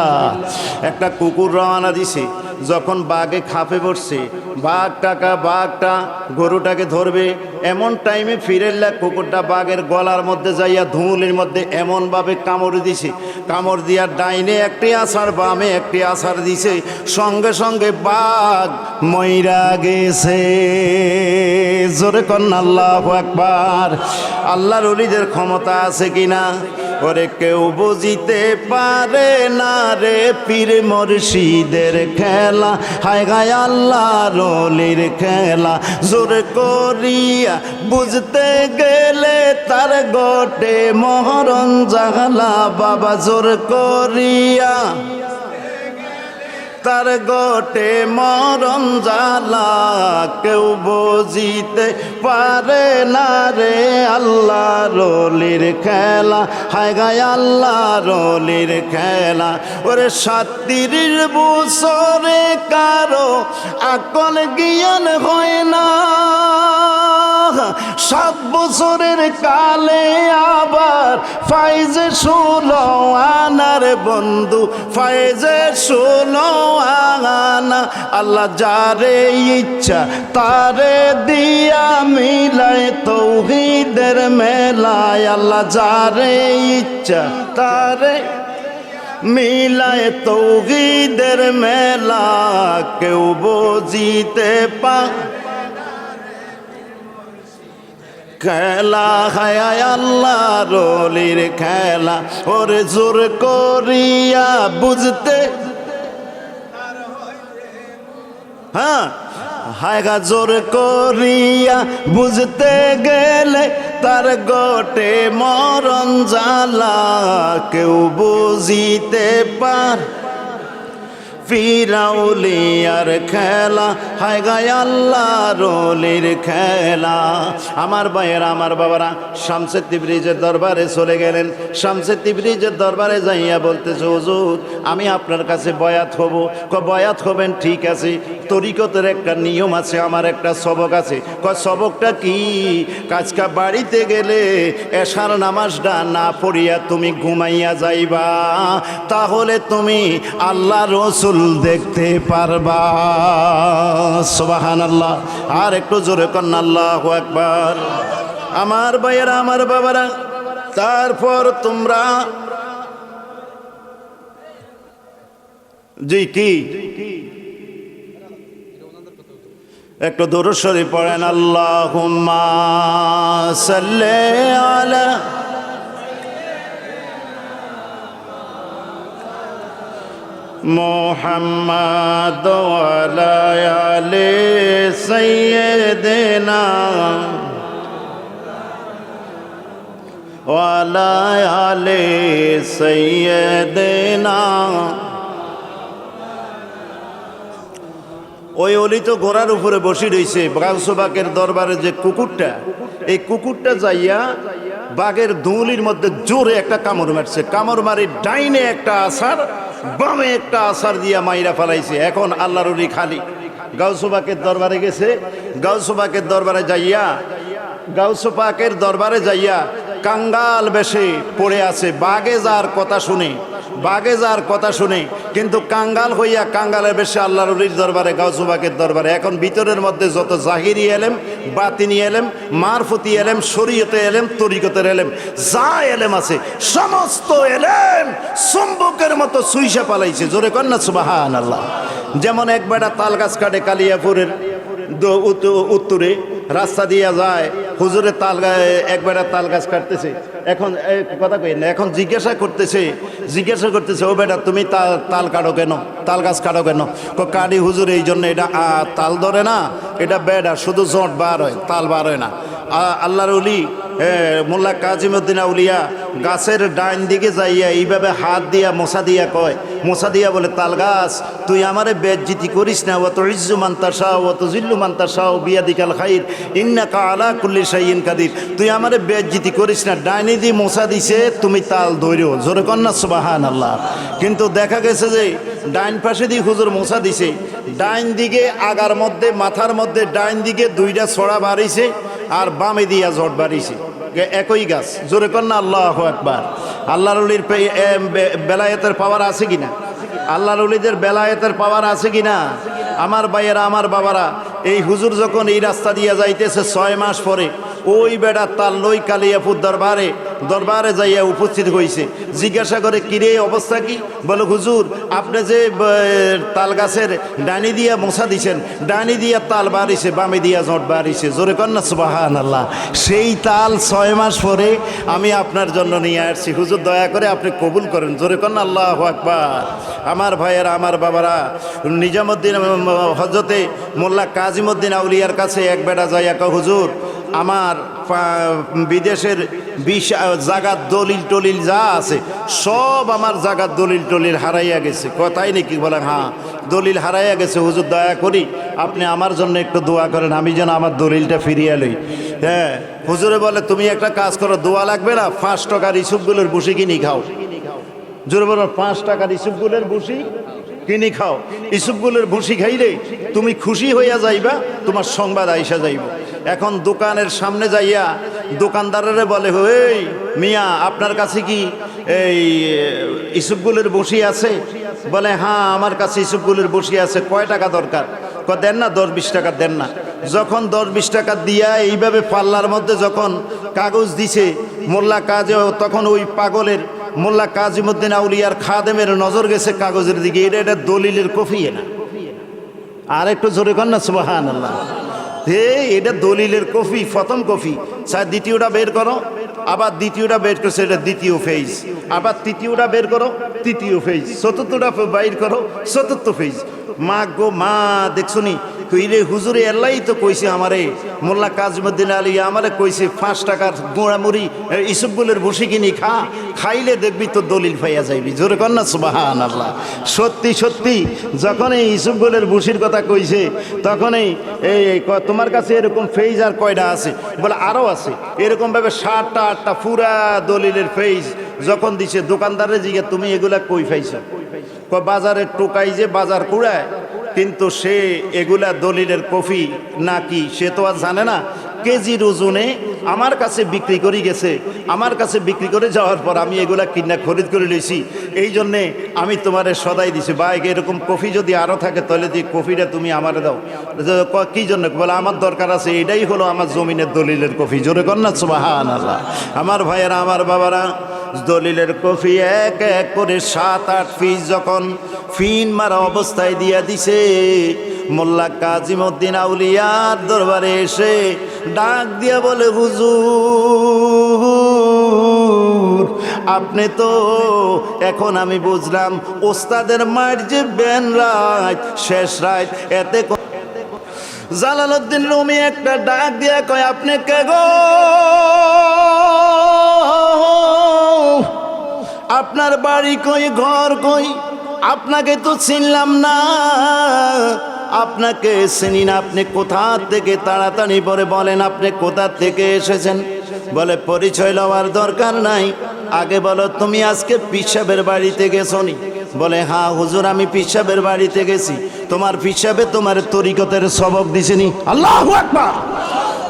একটা কুকুর রওনা দিছে। যখন বাঘে খাপে পড়ছে, বাঘটা গরুটাকে ধরবে, এমন টাইমে ফিরেল্লা কুকুরটা বাঘের গলার মধ্যে যাইয়া ধুলির মধ্যে এমনভাবে কামড় দিছে, কামড় দিয়া ডাইনে একটি আছাড় বামে একটি আছাড় দিছে, সঙ্গে সঙ্গে বাঘ মইরা গেছে। জোরে কন্না আল্লাহু আকবার। আল্লাহর ওলিদের ক্ষমতা আছে কিনা? ওরে কেউ বুঝিতে পারে না রে পীর মুর্শিদের খেলা, হায় গায় আল্লাহর ওলির খেলা। জোর করিয়া বুঝতে গেলে তার গোটে মহরণ জাগলা, বাবা জোর করিয়া তার গোটে মরণ জ্বালা, কেউ বুঝিতে পারে না রে আল্লাহর ওলির খেলা, হায় গায় আল্লাহর ওলির খেলা। ওরে 37 বছরে কারো আকল জ্ঞান হয় না, 7 বছরের কালে আবার ফাইজে 16 আনার বন্ধু, ফাইজে 16 আনা। আল্লাহ যারে ইচ্ছা তারে দিয়া মিলায় তৌহিদের মেলায়, আল্লাহ যারে ইচ্ছা তারে মিলায় তৌহিদের মেলা, কেউ বুঝিতে খেলা, হায় আল্লাহর ওলির খেলা। ওরে জোর করিয়া বুঝতে, হ্যাঁ হায় গা জোর করিয়া বুঝতে গেলে তার গোটে মরণ জ্বালা, কেউ বুঝিতে পার ফিরাউলিয়ার খেলা, হায় গায় আল্লাহর ওলির খেলা। আমার ভাইয়েরা, আমার বাবারা শামসে তিবরিজের দরবারে চলে গেলেন। শামসে তিবরিজের দরবারে যাইয়া বলতেছে, হুজুর আমি আপনার কাছে বয়াত হব। বয়াত হবেন, ঠিক আছে, তরিকতের একটা নিয়ম আছে, আমার একটা সবক আছে। সবকটা কি? কাজকা বাড়িতে গেলে এশার নামাজটা না পড়িয়া তুমি ঘুমাইয়া যাইবা, তাহলে তুমি আল্লাহ রসুল দেখতে পারবা। সুবহানাল্লাহ। আর একটু জোরে কন্না আল্লাহু আকবার। আমার ভাইয়েরা, আমার বাবারা, তারপর তোমরা জি কি একটু দরুদ শরীফ পড়েন। আল্লাহুম্মা সাল্লি আলা মুহাম্মাদ ওয়া আলা আলি সাইয়্যিদিনা ওয়া আলা আলি সাইয়্যিদিনা। ওই অলি তো ঘোড়ার উপরে বসে রয়েছে। গাউসে বাকের দরবারে যে কুকুরটা, এই কুকুরটা যাইয়া বাঘের দুলির মধ্যে জোরে একটা কামড় মারছে। কামড় মারি ডাইনে একটা আছাড়, বামে একটা আছাড় দিয়া মাইরা ফেলাইছে। এখন আল্লাহর ওলি খালি। গাউসে বাকের দরবারে গেছে। গাউসে বাকের দরবারে যাইয়া, গাউসে পাকের দরবারে যাইয়া কাঙ্গাল বেশে পড়ে আছে। বাঘে যার কথা শুনে, বাঘে যার কথা শুনে, কিন্তু কাঙ্গাল হইয়া কাঙ্গালের বেশে আল্লাহর ওলির দরবারে, গাউসে পাকের দরবারে। এখন ভিতরের মধ্যে যত জাহিরি এলেম, বাতিনি এলেম, মারফতি এলেম, শরীয়তে এলেম, তরিকতের এলেম, যা এলেম আছে সমস্ত এলেম চুম্বকের মতো সুইসা পালাইছে। জোরে কন্যা সুবহানাল্লাহ। যেমন এক বেটা তাল গাছ কাটে কালিয়াপুরের উত্তরে, রাস্তা দিয়ে যায়, হুজুরের তাল এক বেটা তাল গাছ কাটতেছে। এখন কথা কই না, এখন জিজ্ঞাসা করতেছে, ও বেটা তুমি তাল কাটো কেন, তাল গাছ কাটো কেন? কাটি হুজুর এই জন্য, এটা তাল ধরে না, এটা বেড়া শুধু জট বার হয়, তাল বার হয় না। আল্লাহর ওলি মোল্লা কাজিমউদ্দিন আউলিয়া গাছের ডাইন দিকে যাইয়া এইভাবে হাত দিয়া মোছা দিয়া কয়, মোছা দিয়া বলে, তাল গাছ তুই আমারে বেজ্জিতি করিস না। অত ইজ্জু মান্তাসা অত জিল্লু মান্তাসা বিয়াদিকাল খাইর ইন্নাকা আলা কুল্লি শাইইন কাদির। তুই আমারে বেজ্জিতি করিস না। ডাইনে দিয়ে মোছা দিছে, তুমি তাল ধৈর্য। জোরে কন্যা সুবহানাল্লাহ। কিন্তু দেখা গেছে যে ডাইন পাশে দিয়ে হুজুর মোছা দিছে, ডাইন দিকে আগার মধ্যে, মাথার মধ্যে ডাইন দিকে 2টা ছড়া বাড়িছে, আর বামে দিয়া জট বাড়িছে, একই গাছ। জোরে কন্যা আল্লাহু আকবার। আল্লাহর ওলির বেলায়েতের পাওয়ার আছে কিনা? আল্লাহর ওলিদের বেলায়েতের পাওয়ার আছে কি না? আমার ভাইয়েরা, আমার বাবারা, এই হুজুর যখন এই রাস্তা দিয়ে যাইতেছে 6 মাস পরে ওই বেড়া তার লই কালিয়াপুর দরবারে যাইয়া উপস্থিত হয়েছে। জিজ্ঞাসা করে, কিরে অবস্থা কি? বলে, হুজুর আপনি যে তাল গাছের ডানি দিয়া মশা দিছেন, ডানি দিয়া তাল বাড়িছে, বামে দিয়া জট বাড়িছে। জোরে কন্যা সুবহানাল্লাহ। সেই তাল 6 মাস পরে আমি আপনার জন্য নিয়ে আসছি, হুজুর দয়া করে আপনি কবুল করেন। জোরে কন্যা আল্লাহু আকবার। আমার ভাইয়েরা, আমার বাবারা, নিজামুদ্দিন হজরতে মোল্লা কাজিমুদ্দিন আউলিয়ার কাছে এক বেটা যাইয়া কয়, হুজুর আমার বিদেশের জাগাত দলিল টলিল যা আছে সব আমার জাগাত দলিল টলিল হারাইয়া গেছে। কথাই নাকি? বলে, হ্যাঁ দলিল হারাইয়া গেছে, হুজুর দয়া করি আপনি আমার জন্য একটু দোয়া করেন, আমি যেন আমার দলিলটা ফিরিয়ে লই। হ্যাঁ, হুজুরে বলে, তুমি একটা কাজ করো, দোয়া লাগবে না, 5 টাকার ইসুফগুলোর ভুসি কিনি খাও। জোরে বলো, 5 টাকার ইসুফগুলোর ভুসি কিনি খাও। ইসুফগুলোর ভুসি খাইলে তুমি খুশি হইয়া যাইবা, তোমার সংবাদ আইসা যাইব। এখন দোকানের সামনে যাইয়া দোকানদারের বলে, এই মিয়া আপনার কাছে কি এই ইসুফগুলোর বসি আছে? বলে, হ্যাঁ আমার কাছে ইসুফগুলোর বসি আছে। কয় টাকা দরকার? দেন না, 10-20 টাকা দেন না। যখন 10-20 টাকা দিয়া এইভাবে পাল্লার মধ্যে যখন কাগজ দিছে মোল্লা কাজে, তখন ওই পাগলের মোল্লা কাজিমুদ্দিন আউলিয়ার খাদেমের নজর গেছে কাগজের দিকে। এটা দলিলের কফি না। আর একটু জোরে কর না সুবহানাল্লাহ। হে, এটা দলিলের কফি, প্রথম কফি। দ্বিতীয়টা বের করো, আবার দ্বিতীয়টা বের করছে, এটা দ্বিতীয় ফেজ। আবার তৃতীয়টা বের করো, তৃতীয় ফেজ। চতুর্থটা বাইর করো, চতুর্থ ফেজ। মা গো মা, দেখছো নি রে হুজুরে এল্লাই তো কইছে আমারে, মোল্লা কাজিমুদ্দিন আলী আমারে কইছে 5 টাকার গোড়ামুড়ি ইসুফগুলের বসি কিনি খা, খাইলে দেখবি তো দলিল পাইয়া যাইবি। জোরে কর না সুবহানাল্লাহ। সত্যি সত্যি যখন এই ইসুফগুলের বসির কথা কইছে, তখনই এই তোমার কাছে এরকম ফেজ আর কয়টা আছে? বলে, আরও আছে। এরকমভাবে 7টা-8টা পুরা দলিলের ফেজ যখন দিছে, দোকানদারের জিজ্ঞাসা, তুমি এগুলা কই পাইছো? বাজারে টোকাই যে বাজার কুড়ায়, কিন্তু সে এগুলা দলিলের কফি নাকি সে তো আর জানে না। কেজির ওজনে আমার কাছে বিক্রি করে গেছে। আমার কাছে বিক্রি করে যাওয়ার পর আমি এগুলা কিনা খরিদ করে লইছি। এই জন্যে আমি তোমারে সদাই দিছি। ভাই এরকম কফি যদি আরও থাকে তাহলে যে কফিটা তুমি আমারে দাও। কী জন্য? বলে, আমার দরকার আছে, এটাই হলো আমার জমিনের দলিলের কফি। জোরে কর না সুবহানাল্লাহ। আমার ভাইয়েরা, আমার বাবারা, দলিলের কফি এক এক করে 7-8 পিস যখন ফিন মারা অবস্থায় দিয়া দিছে, মোল্লা কাজিমুদ্দিন আউলিয়ার দরবারে এসে ডাক দিয়া বলে, হুজুর আপনি তো, এখন আমি বুঝলাম ওস্তাদের মায়ের যে বেন রাত, শেষ রাত, এতে জালালউদ্দিন রুমি একটা ডাক দিয়া কয়, আপনি কে গো? আপনার বাড়ি কই, ঘর কই? আপনাকে তো চিনলাম না, আপনাকে চিনি না। আপনি কোথা থেকে? তাড়াতাড়ি পরে বলেন আপনি কোথা থেকে এসেছেন। বলে, পরিচয় লওয়ার দরকার নাই, আগে বলো তুমি আজকে পিসাবের বাড়িতে গেছো নি? বলে, হ্যাঁ হুজুর আমি পিসাবের বাড়িতে গেছি। তোমার পিসাবে তোমার তরিকতের সবক দিছেনি? আল্লাহু আকবার।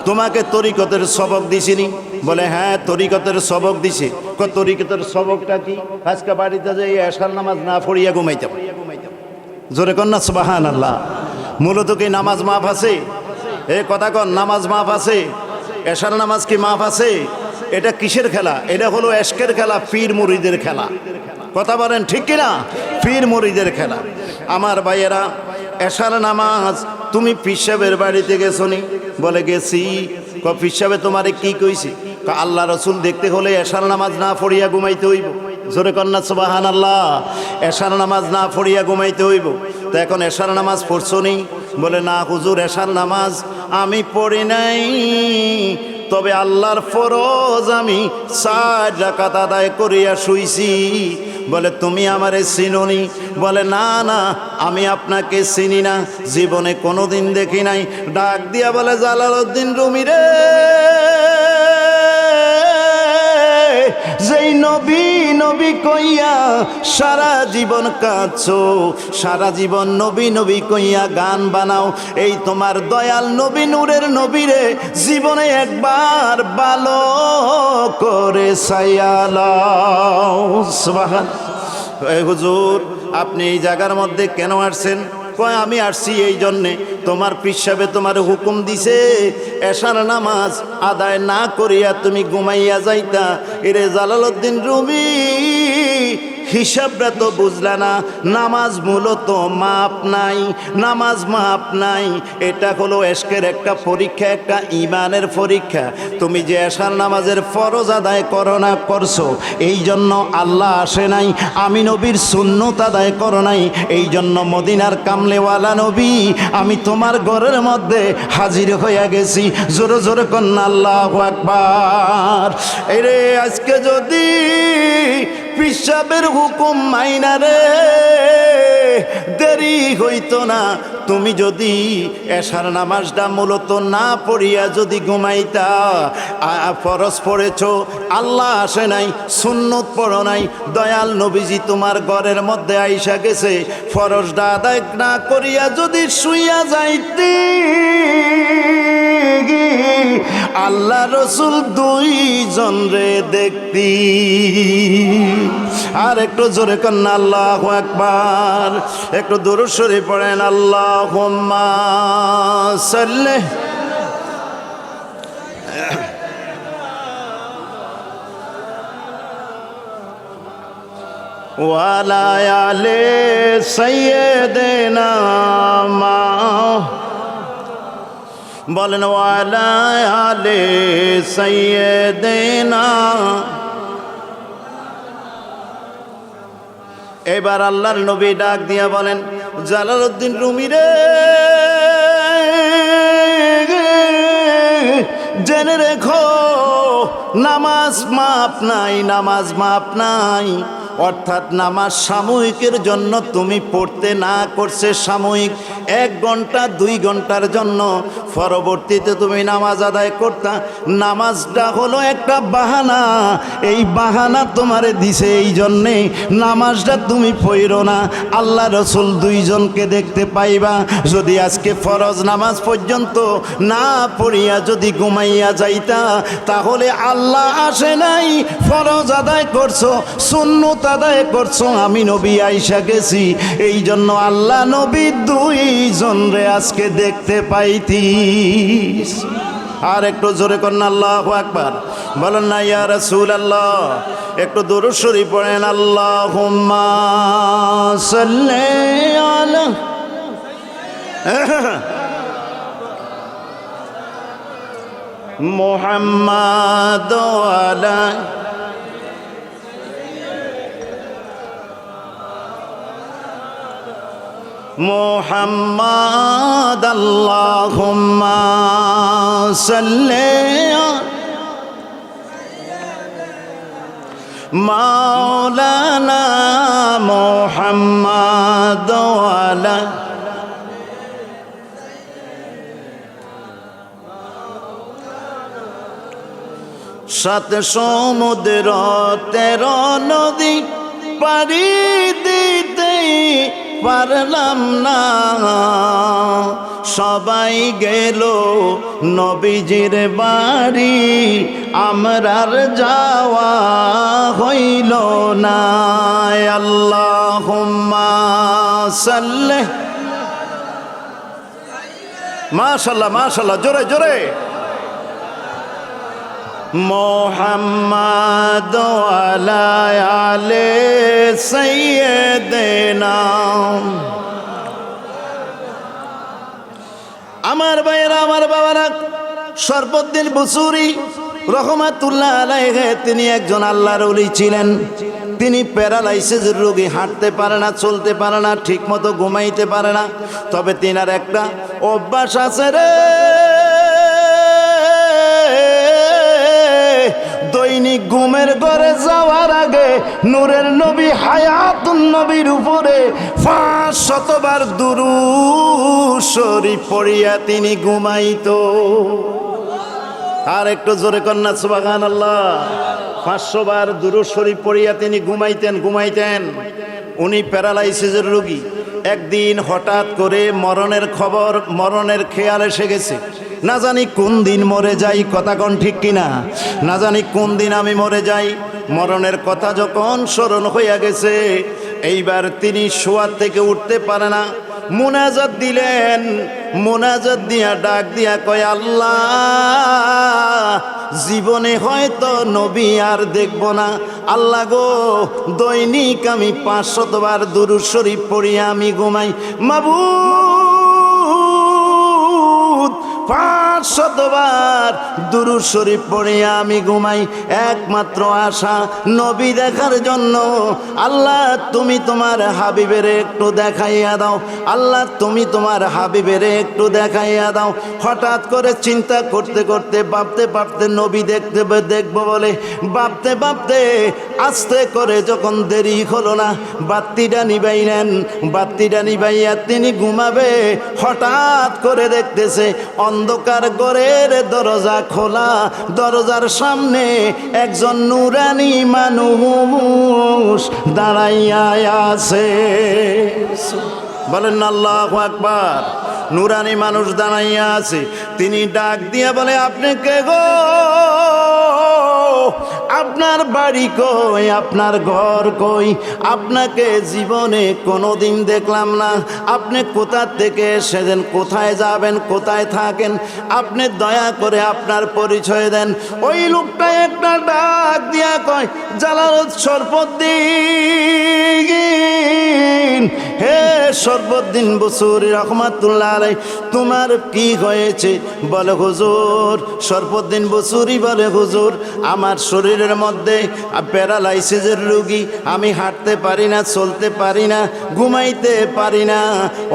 তোমাকে তরিকতের সবক দিছিনি? বলে, হ্যাঁ তরিকতের সবক দিছে। তরিকতের সবকটা কি? আজকে বাড়িতে যাই এশার নামাজ না পড়িয়া ঘুমাইতাম। জোরে কর না সুবহানাল্লাহ। মূলত কি নামাজ মাফ আছে? এ কথা কন, নামাজ মাফ আছে? এশার নামাজ কি মাফ আছে? এটা কিসের খেলা? এটা হলো এশকের খেলা, পীর মুরিদের খেলা। কথা বলেন ঠিক কিনা? পীর মুরিদের খেলা। আমার ভাইয়েরা, এশার নামাজ তুমি পিসাবের বাড়িতে গেছো নি? বলে, গেছি। পিসাবে তোমারে কি কইছে? আল্লাহ রসুল দেখতে হলে এশার নামাজ না পড়িয়া ঘুমাইতে হইব। জোরে কন্যা সুবহানাল্লাহ। এশার নামাজ না পড়িয়া ঘুমাইতে হইব। তো এখন এশার নামাজ পড়ছো নি? বলে, না হুজুর এশার নামাজ আমি পড়ি নাই, তবে আল্লাহর ফরজ আমি 4 রাকাত আদায় করিয়া শুইছি। বলে, তুমি আমারে চিনোনি? বলে, না না আমি আপনাকে চিনি না, জীবনে কোনোদিন দেখি নাই। ডাক দিয়া বলে, জালালউদ্দিন রুমি রে, যেই নবী নবী কইয়া সারা জীবন কাঁদছো, সারা জীবন নবী নবী কইয়া গান বানাও, এই তোমার দয়াল নবী নূরের নবীরে জীবনে একবার ভালো করে সাইয়ালাও। সুবহান। হুজুর আপনি এই জায়গার মধ্যে কেন আসছেন? কয় আমি আসছি এই জন্যে, তোমার পীর সাহেব তোমার হুকুম দিছে এশার নামাজ আদায় না করিয়া তুমি ঘুমাইয়া যাইতা। এরে জালালউদ্দিন রুমি, হিসাবটা তো বুঝলা না, নামাজ মূলত মাপ নাই, নামাজ মাপ নাই। এটা হলো এশকের একটা পরীক্ষা, একটা ইমানের পরীক্ষা। তুমি যে এশার নামাজের ফরজ আদায় করো না করছো, এই জন্য আল্লাহ আসে নাই। আমি নবীর সুন্নত আদায় করো নাই, এই জন্য মদিনার কামলেওয়ালা নবী আমি তোমার ঘরের মধ্যে হাজির হইয়া গেছি। জোরে জোরে কন্যা আল্লাহু আকবার। এরে আজকে যদি পিসাবের হুকুম মাইনা রে দেরি হইতো না। তুমি যদি এশার নামাজটা মূলত না পড়িয়া যদি ঘুমাইতা, ফরজ পড়েছ, আল্লাহ আসে নাই, সুন্নত পড়ো নাই, দয়াল নবীজি তোমার ঘরের মধ্যে আইসা গেছে, ফরজটা আদায় না করিয়া যদি শুইয়া যাইতে, আল্লাহ রসুল দুইজন রে দেখতি। আর একটু জোরে কন্যা আল্লাহু আকবার, একটু দুরূদ শরীফ পড়েন। আল্লাহুম্মা সাল্লি ওয়ালা আলে সাইয়্যিদিনা মা, বলেন ওয়ালা আলে সাইয়্যিদিনা। এবার আল্লাহর নবী ডাক দিয়া বলেন, জালালউদ্দিন রুমি রে, জেনে রেখো নামাজ মাপ নাই, নামাজ মাপ নাই। অর্থাৎ নামাজ সাময়িকের জন্য তুমি পড়তে না করছে, সাময়িক 1 ঘন্টা 2 ঘন্টার জন্য, পরবর্তীতে তুমি নামাজ আদায় করতা। নামাজটা হলো একটা বাহানা, এই বাহানা তোমারে দিছে, এই জন্যে নামাজটা তুমি পড়ো না। আল্লাহ রসুল দুইজনকে দেখতে পাইবা। যদি আজকে ফরজ নামাজ পর্যন্ত না পড়িয়া যদি ঘুমাইয়া যাইতা, তাহলে আল্লাহ আসে নাই, ফরজ আদায় করছো, সুন্নত আদায় করছো, আমি নবী আইসা গেছি, এই জন্য আল্লাহ নবী দুইজন রে আজকে দেখতে পাইতিস। আর একটু জোরে কন্যা আল্লাহু আকবার, বলেন না ইয়া রাসূলুল্লাহ। একটু দুরূদ শরীফ পড়েন। আল্লাহুম্মা সাল্লি আলা মুহাম্মাদ ওয়া আলা মুহাম্মাদ। আল্লাহুম্মা সাল্লি মাওলানা মুহাম্মাদ ওয়া আলা সাত সমুদ্র 13 নদী পাড়ি দিতে পারলাম না, সবাই গেল নবীজির বাড়ি, আমরার যাওয়া হইল না। আল্লাহুম্মা সাল্লি, মাশাআল্লাহ মাশাআল্লাহ, জোরে জোরে, মুহাম্মাদ ওয়ালা আলে সাইয়্যিদিনা। আমার ভাইয়েরা, আমার বাবারা, শরফুদ্দীন বুসুরি রহমাতুল্লাহ আলাইহি তিনি একজন আল্লাহর ওলি ছিলেন। তিনি প্যারালাইসিসের রোগী, হাঁটতে পারে না, চলতে পারে না, ঠিক মতো ঘুমাইতে পারে না। তবে তিনার একটা অভ্যাস আছে রে, দৈনিক ঘুমের ঘরে যাওয়ার আগে নূরের নবী হায়াতুন নবীর উপরে 500 বার দুরূদ শরীফ পড়িয়া তিনি ঘুমাইতো। আর একটু জোরে কন্যা সুবহানাল্লাহ। 500 বার দুরূদ শরীফ পড়িয়া তিনি ঘুমাইতেন। উনি প্যারালাইসিসের রোগী। একদিন হঠাৎ করে মরণের খবর, মরণের খেয়াল এসে গেছে। না জানি কোন দিন মরে যাই, কথা কোন ঠিক কিনা, না জানি কোন দিন আমি মরে যাই। মরণের কথা যখন স্মরণ হইয়া গেছে, এইবার তিনি শোয়া থেকে উঠতে পারে না, মুনাজাত দিলেন, মুনাজাত দিয়া ডাক দিয়া কয় আল্লাহ, জীবনে হয়তো নবী আর দেখব না, আল্লাহ গো দৈনিক আমি 500 বার দুরূদ শরীফ পড়িয়া আমি ঘুমাই, মাবুদ 500 বার দুরূদ শরীফ পড়িয়া আমি ঘুমাই, একমাত্র আশা নবী দেখার জন্য। আল্লাহ তুমি তোমার হাবিবের একটু দেখাইয়া দাও, আল্লাহ তুমি তোমার হাবিবের একটু দেখাইয়া দাও। হঠাৎ করে চিন্তা করতে করতে ভাবতে ভাবতে নবী দেখবো বলে ভাবতে ভাবতে আস্তে করে যখন দেরি হলো না, বাত্তিটা নিবাইলেন, বাত্তিটা নিবাইয়া তিনি ঘুমাবে, হঠাৎ করে দেখতেছে অন্ধকার ঘরের দরজা খোলা, দরজার সামনে একজন নূরানী মানুষ দাঁড়াইয়া আছে। বলেন আল্লাহু আকবার। নূরানী মানুষ দাঁড়াইয়া আছে, তিনি ডাক দিয়া বলে আপনি কে গো, আপনার বাড়ি কই, আপনার ঘর কই, আপনাকে জীবনে কোনোদিন দেখলাম না, আপনি কোথা থেকে এসেছেন, কোথায় যাবেন, কোথায় থাকেন, আপনি দয়া করে আপনার পরিচয় দেন। ওই লোকটা একটা ডাক দিয়া কয় জালালত শরফুদ্দিন, হে শরফুদ্দিন বুসুরি রহমাতুল্লাহ আলাইহি, তোমার কি হয়েছে? বলে হুজুর, শরফুদ্দিন বুসুরি বলে হুজুর আমার শরীরের মধ্যে প্যারালাইসিসের রোগী, আমি হাঁটতে পারি না, চলতে পারি না, ঘুমাইতে পারি না।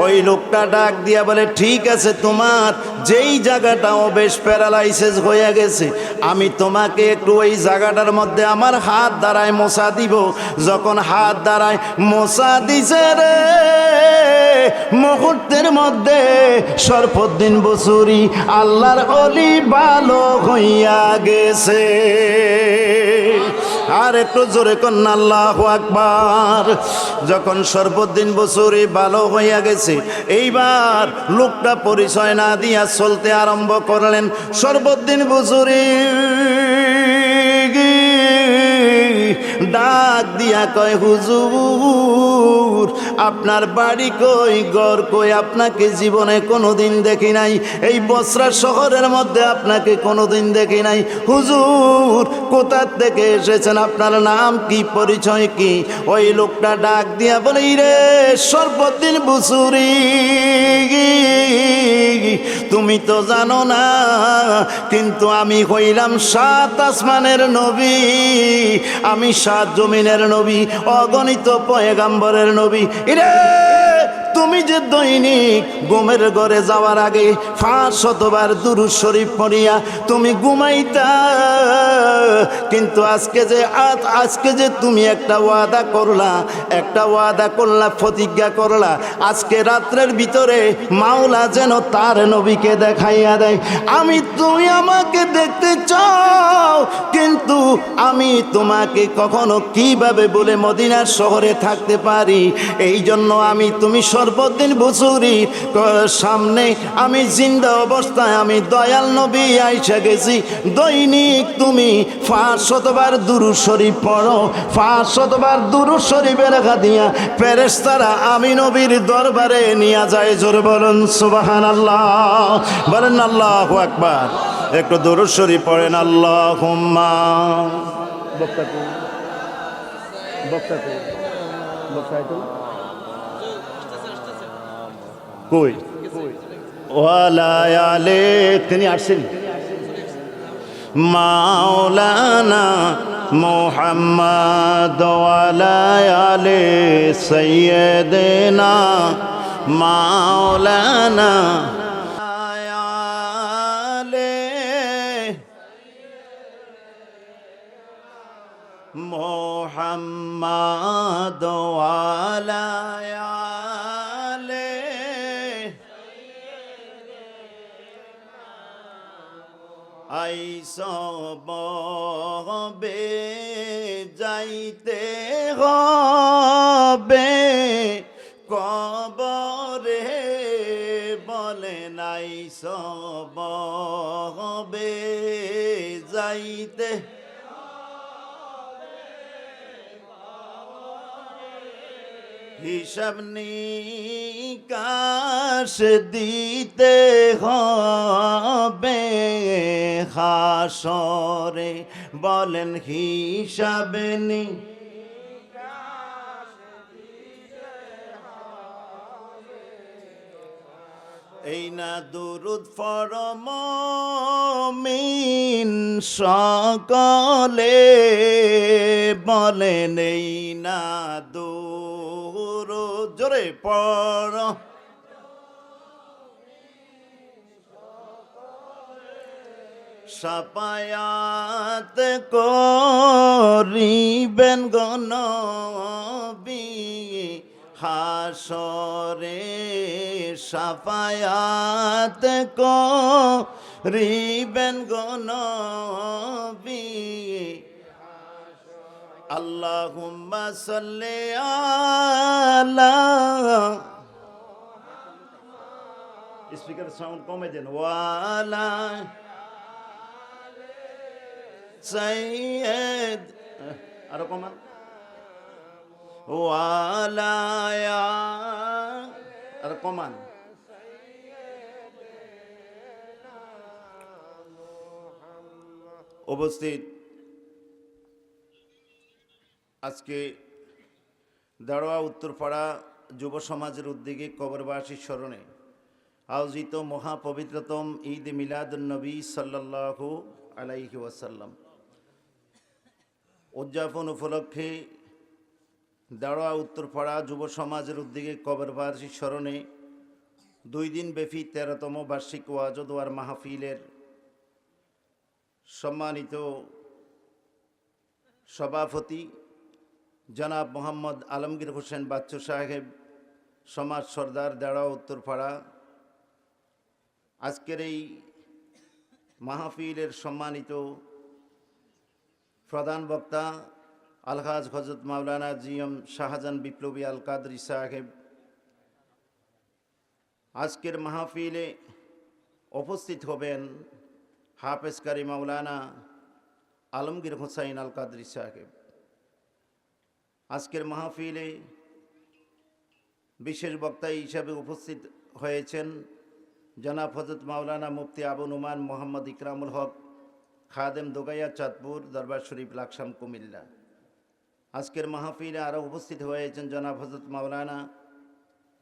ওই লোকটা ডাক দিয়া বলে ঠিক আছে, তোমার যেই জায়গাটা বেশ প্যারালাইসিস হয়ে গেছে, আমি তোমাকে একটু ওই জায়গাটার মধ্যে আমার হাত দ্বারায় মোছা দিব। যখন হাত দ্বারায় মোছা দিছে রে, মুহূর্তের মধ্যে শরফুদ্দিন বুসুরি আল্লাহর ওলি ভালো হইয়া গেছে। আর একটু জোরে কন্যা আল্লাহু আকবার। যখন শরফুদ্দিন বুসুরি ভালো হইয়া গেছে, এইবার লোকটা পরিচয় না দিয়া চলতে আরম্ভ করলেন। শরফুদ্দিন বুসুরি ডাক দিয়া কয় হুজুর আপনার বাড়ি কই, ঘর কই, আপনাকে জীবনে কোনোদিন দেখি নাই, এই বসরা শহরের মধ্যে আপনাকে কোনোদিন দেখি নাই। হুজুর কোথা থেকে এসেছেন, আপনার নাম কি, পরিচয় কি? ওই লোকটা ডাক দিয়া বলে রে শরফুদ্দিন বুসুরি, তুমি তো জানো না, কিন্তু আমি হইলাম 7 আসমানের নবী, আমি 7 জমিনের নবী, অগণিত পয়গাম্বরের নবী। ইরে তুমি যে দৈনিক ঘুমের ঘরে যাওয়ার আগে 500 বার দুরূদ শরীফ পড়িয়া তুমি ঘুমাইতা, কিন্তু আজকে যে তুমি একটা ওয়াদা করলা, প্রতিজ্ঞা করলা, আজকে রাত্রের ভিতরে মাওলা যেন তার নবীকে দেখাইয়া দেয়। তুমি আমাকে দেখতে চাও, কিন্তু আমি তোমাকে কখনো কিভাবে বলে মদিনার শহরে থাকতে পারি? এই জন্য তুমি শরফুদ্দিন বুসুরি সামনে আমি জিন্দা অবস্থায় আমি দয়াল নবী আইসা গেছি। দৈনিক তুমি 500 বার দুরূদ শরীফ পড়ো, 500 বার দুরূদ শরীফের লেখা দিয়া ফেরেশতারা আমি নবীর দরবারে নিয়ে যায়। জোরে বলেন সুবহানাল্লাহ, বলেন আল্লাহু আকবার। একটু দুরূদ শরীফ পড়েন। আল্লাহুম্মা কই ওয়ালায়ালে তিনি আসেন মাওলানা মুহাম্মদ ওয়ালায়ালে সাইয়্যিদিনা মাওলানা মুহাম্মদ ওয়ালায়ালে আইসবে যাইতে হবে কবরে, বলেন আইসবে যাইতে হিসাব নিকাশ দিতে হবে হাসরে, বলেন হিসাব নি এই না দুরুদ ফরমিন সকলে, বলেন এই না দুরুদ জোরে পড় সাফায়াত করিবেন গো নবী হাসরে, সাফায়াত করিবেন গো নবী। আল্লাহুম্মা সাল্লি আলা, স্পিকার সাউন্ড কমে দেন, ওয়ালা সাইয়্যিদ, আরো কমান, ওয়ালায়া আর কমান। উপস্থিত আজকে দাঁড়োয়া উত্তরপাড়া যুব সমাজের উদ্যোগে কবরবাসীর স্মরণে আয়োজিত মহাপবিত্রতম ঈদ মিলাদুন্নবী সাল্লাল্লাহু আলাইহি ওয়াসাল্লাম উদযাপন উপলক্ষে দাঁড়োয়া উত্তরপাড়া যুব সমাজের উদ্যোগে কবরবাসীর স্মরণে 2 দিন ব্যাপী 13তম বার্ষিক ওয়াজ ও দোয়ার মাহফিলের সম্মানিত সভাপতি জনাব মোহাম্মদ আলমগীর হোসেন বাচ্চু সাহেব, সমাজ সর্দার দাঁড়াও উত্তরপাড়া, আজকের এই মাহফিলের সম্মানিত প্রধান বক্তা আলহাজ হযরত মাওলানা জিএম শাহজাহান বিপ্লবী আল কাদরি সাহেব, আজকের মাহফিলে উপস্থিত হবেন হাফেজ কারি মাওলানা আলমগীর হোসাইন আল কাদরি সাহেব। আজকের মাহফিলে বিশেষ বক্তা হিসাবে উপস্থিত হয়েছেন জনাব হযরত মাওলানা মুফতি আবু নুমান মোহাম্মদ ইকরামুল হক, খাদেম দোগাইয়া চাঁদপুর দরবার শরীফ লাকসাম কুমিল্লা। আজকের মাহফিলে আরও উপস্থিত হয়েছেন জনাব হযরত মাওলানা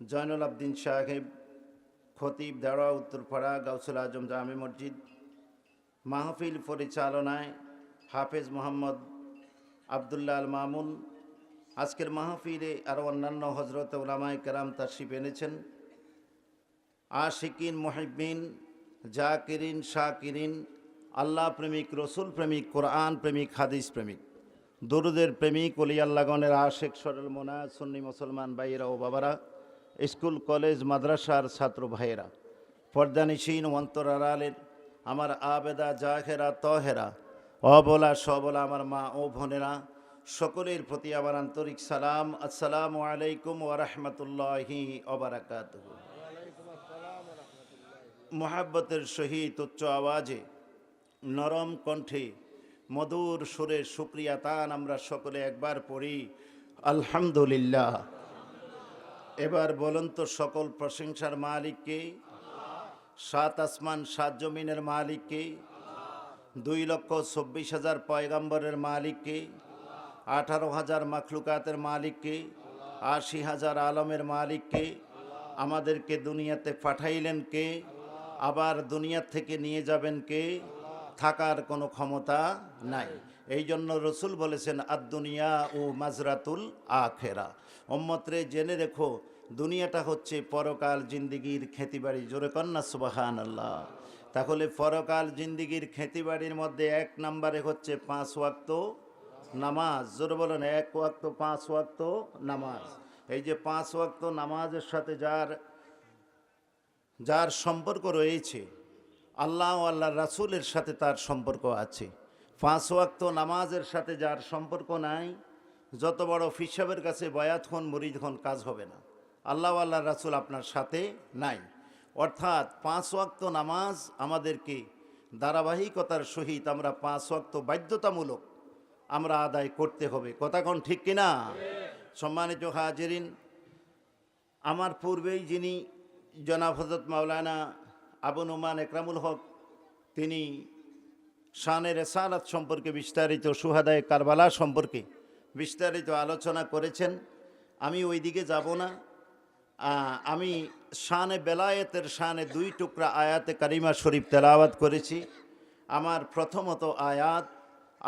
জয়নুল আবদিন সাহেব, খতিব দাঁড়া উত্তরপাড়া গাউসুল আজম জামে মসজিদ। মাহফিল পরিচালনায় হাফেজ মোহাম্মদ আবদুল্লাহ আল মামুন। আজকের মাহফিলে আরও অন্যান্য হজরত উলামায়ে কেরাম তাশরিফ এনেছেন। আশিকিন, মুহিব্বিন, জাকিরিন, শাকিরিন, আল্লাহ প্রেমিক, রসুল প্রেমিক, কোরআন প্রেমিক, হাদিস প্রেমিক, দরুদের প্রেমিক, ওলি আল্লাহগণের আশেক, সরল মোনা, সুন্নি মুসলমান ভাইয়েরা ও বাবারা, স্কুল কলেজ মাদ্রাসার ছাত্র ভাইয়েরা, পর্দানিসীন অন্তর আড়ালের আমার আবেদা জাহেরা তহেরা, অবলা সবলা আমার মা ও বোনেরা, সকলের প্রতি আমার আন্তরিক সালাম। আসসালামু আলাইকুম ওয়া রাহমাতুল্লাহি ওয়া বারাকাতুহু। মুহাব্বতের সহিত উচ্চ আওয়াজে নরম কণ্ঠে মধুর সুরে শুকরিয়া তান আমরা সকলে একবার পড়ি আলহামদুলিল্লাহ। এবার বলুন তো, সকল প্রশংসার মালিককে, 7 আসমান 7 জমিনের মালিককে, 2,24,000 পয়গম্বরের মালিককে, 18,000 মাখলুকাতের মালিককে, 80,000 আলমের মালিককে, আমাদেরকে দুনিয়াতে পাঠাইলেন কে, আবার দুনিয়া থেকে নিয়ে যাবেন কে, থাকার কোনো ক্ষমতা নাই। এই জন্য রসুল বলেছেন আদ-দুনিয়া ও মাজরাতুল আখেরা। উম্মতরে জেনে রেখো, দুনিয়াটা হচ্ছে পরকাল জিন্দিগির খেতিবাড়ি। জোরে কন্যা সুবহানাল্লাহ। তাহলে পরকাল জিন্দিগির খেতিবাড়ির মধ্যে 1 নম্বরে হচ্ছে 5 ওয়াক্ত নামাজ। জোরে বলেন, 1 ওয়াক্ত 5 ওয়াক্ত নামাজ। এই যে 5 ওয়াক্ত নামাজের সাথে যার সম্পর্ক রয়েছে, আল্লাহ ও আল্লাহর রাসূলের সাথে তার সম্পর্ক আছে। 5 ওয়াক্ত নামাজের সাথে যার সম্পর্ক নাই, যত বড় ফিসাবের কাছে বায়াত হন, মুরিদ হন, কাজ হবে না। আল্লাহ ও আল্লাহর রাসূল আপনার সাথে নাই। অর্থাৎ 5 ওয়াক্ত নামাজ আমাদেরকে ধারাবাহিকতার সহিত আমরা 5 ওয়াক্ত বাধ্যতামূলক আমরা আদায় করতে হবে। কথা কোন ঠিক কিনা? সম্মানিত হাজিরিন, আমার পূর্বেই যিনি জনাব হযরত মাওলানা আবু নোমান একরামুল হক তিনি শানে রেসালাত সম্পর্কে বিস্তারিত, সুহাদায়ে কারবালা সম্পর্কে বিস্তারিত আলোচনা করেছেন। আমি ওই দিকে যাব না। আমি শানে বেলায়েতের শানে 2 টুকরা আয়াতে কারিমা শরীফ তেলাওয়াত করেছি। আমার প্রথমত আয়াত,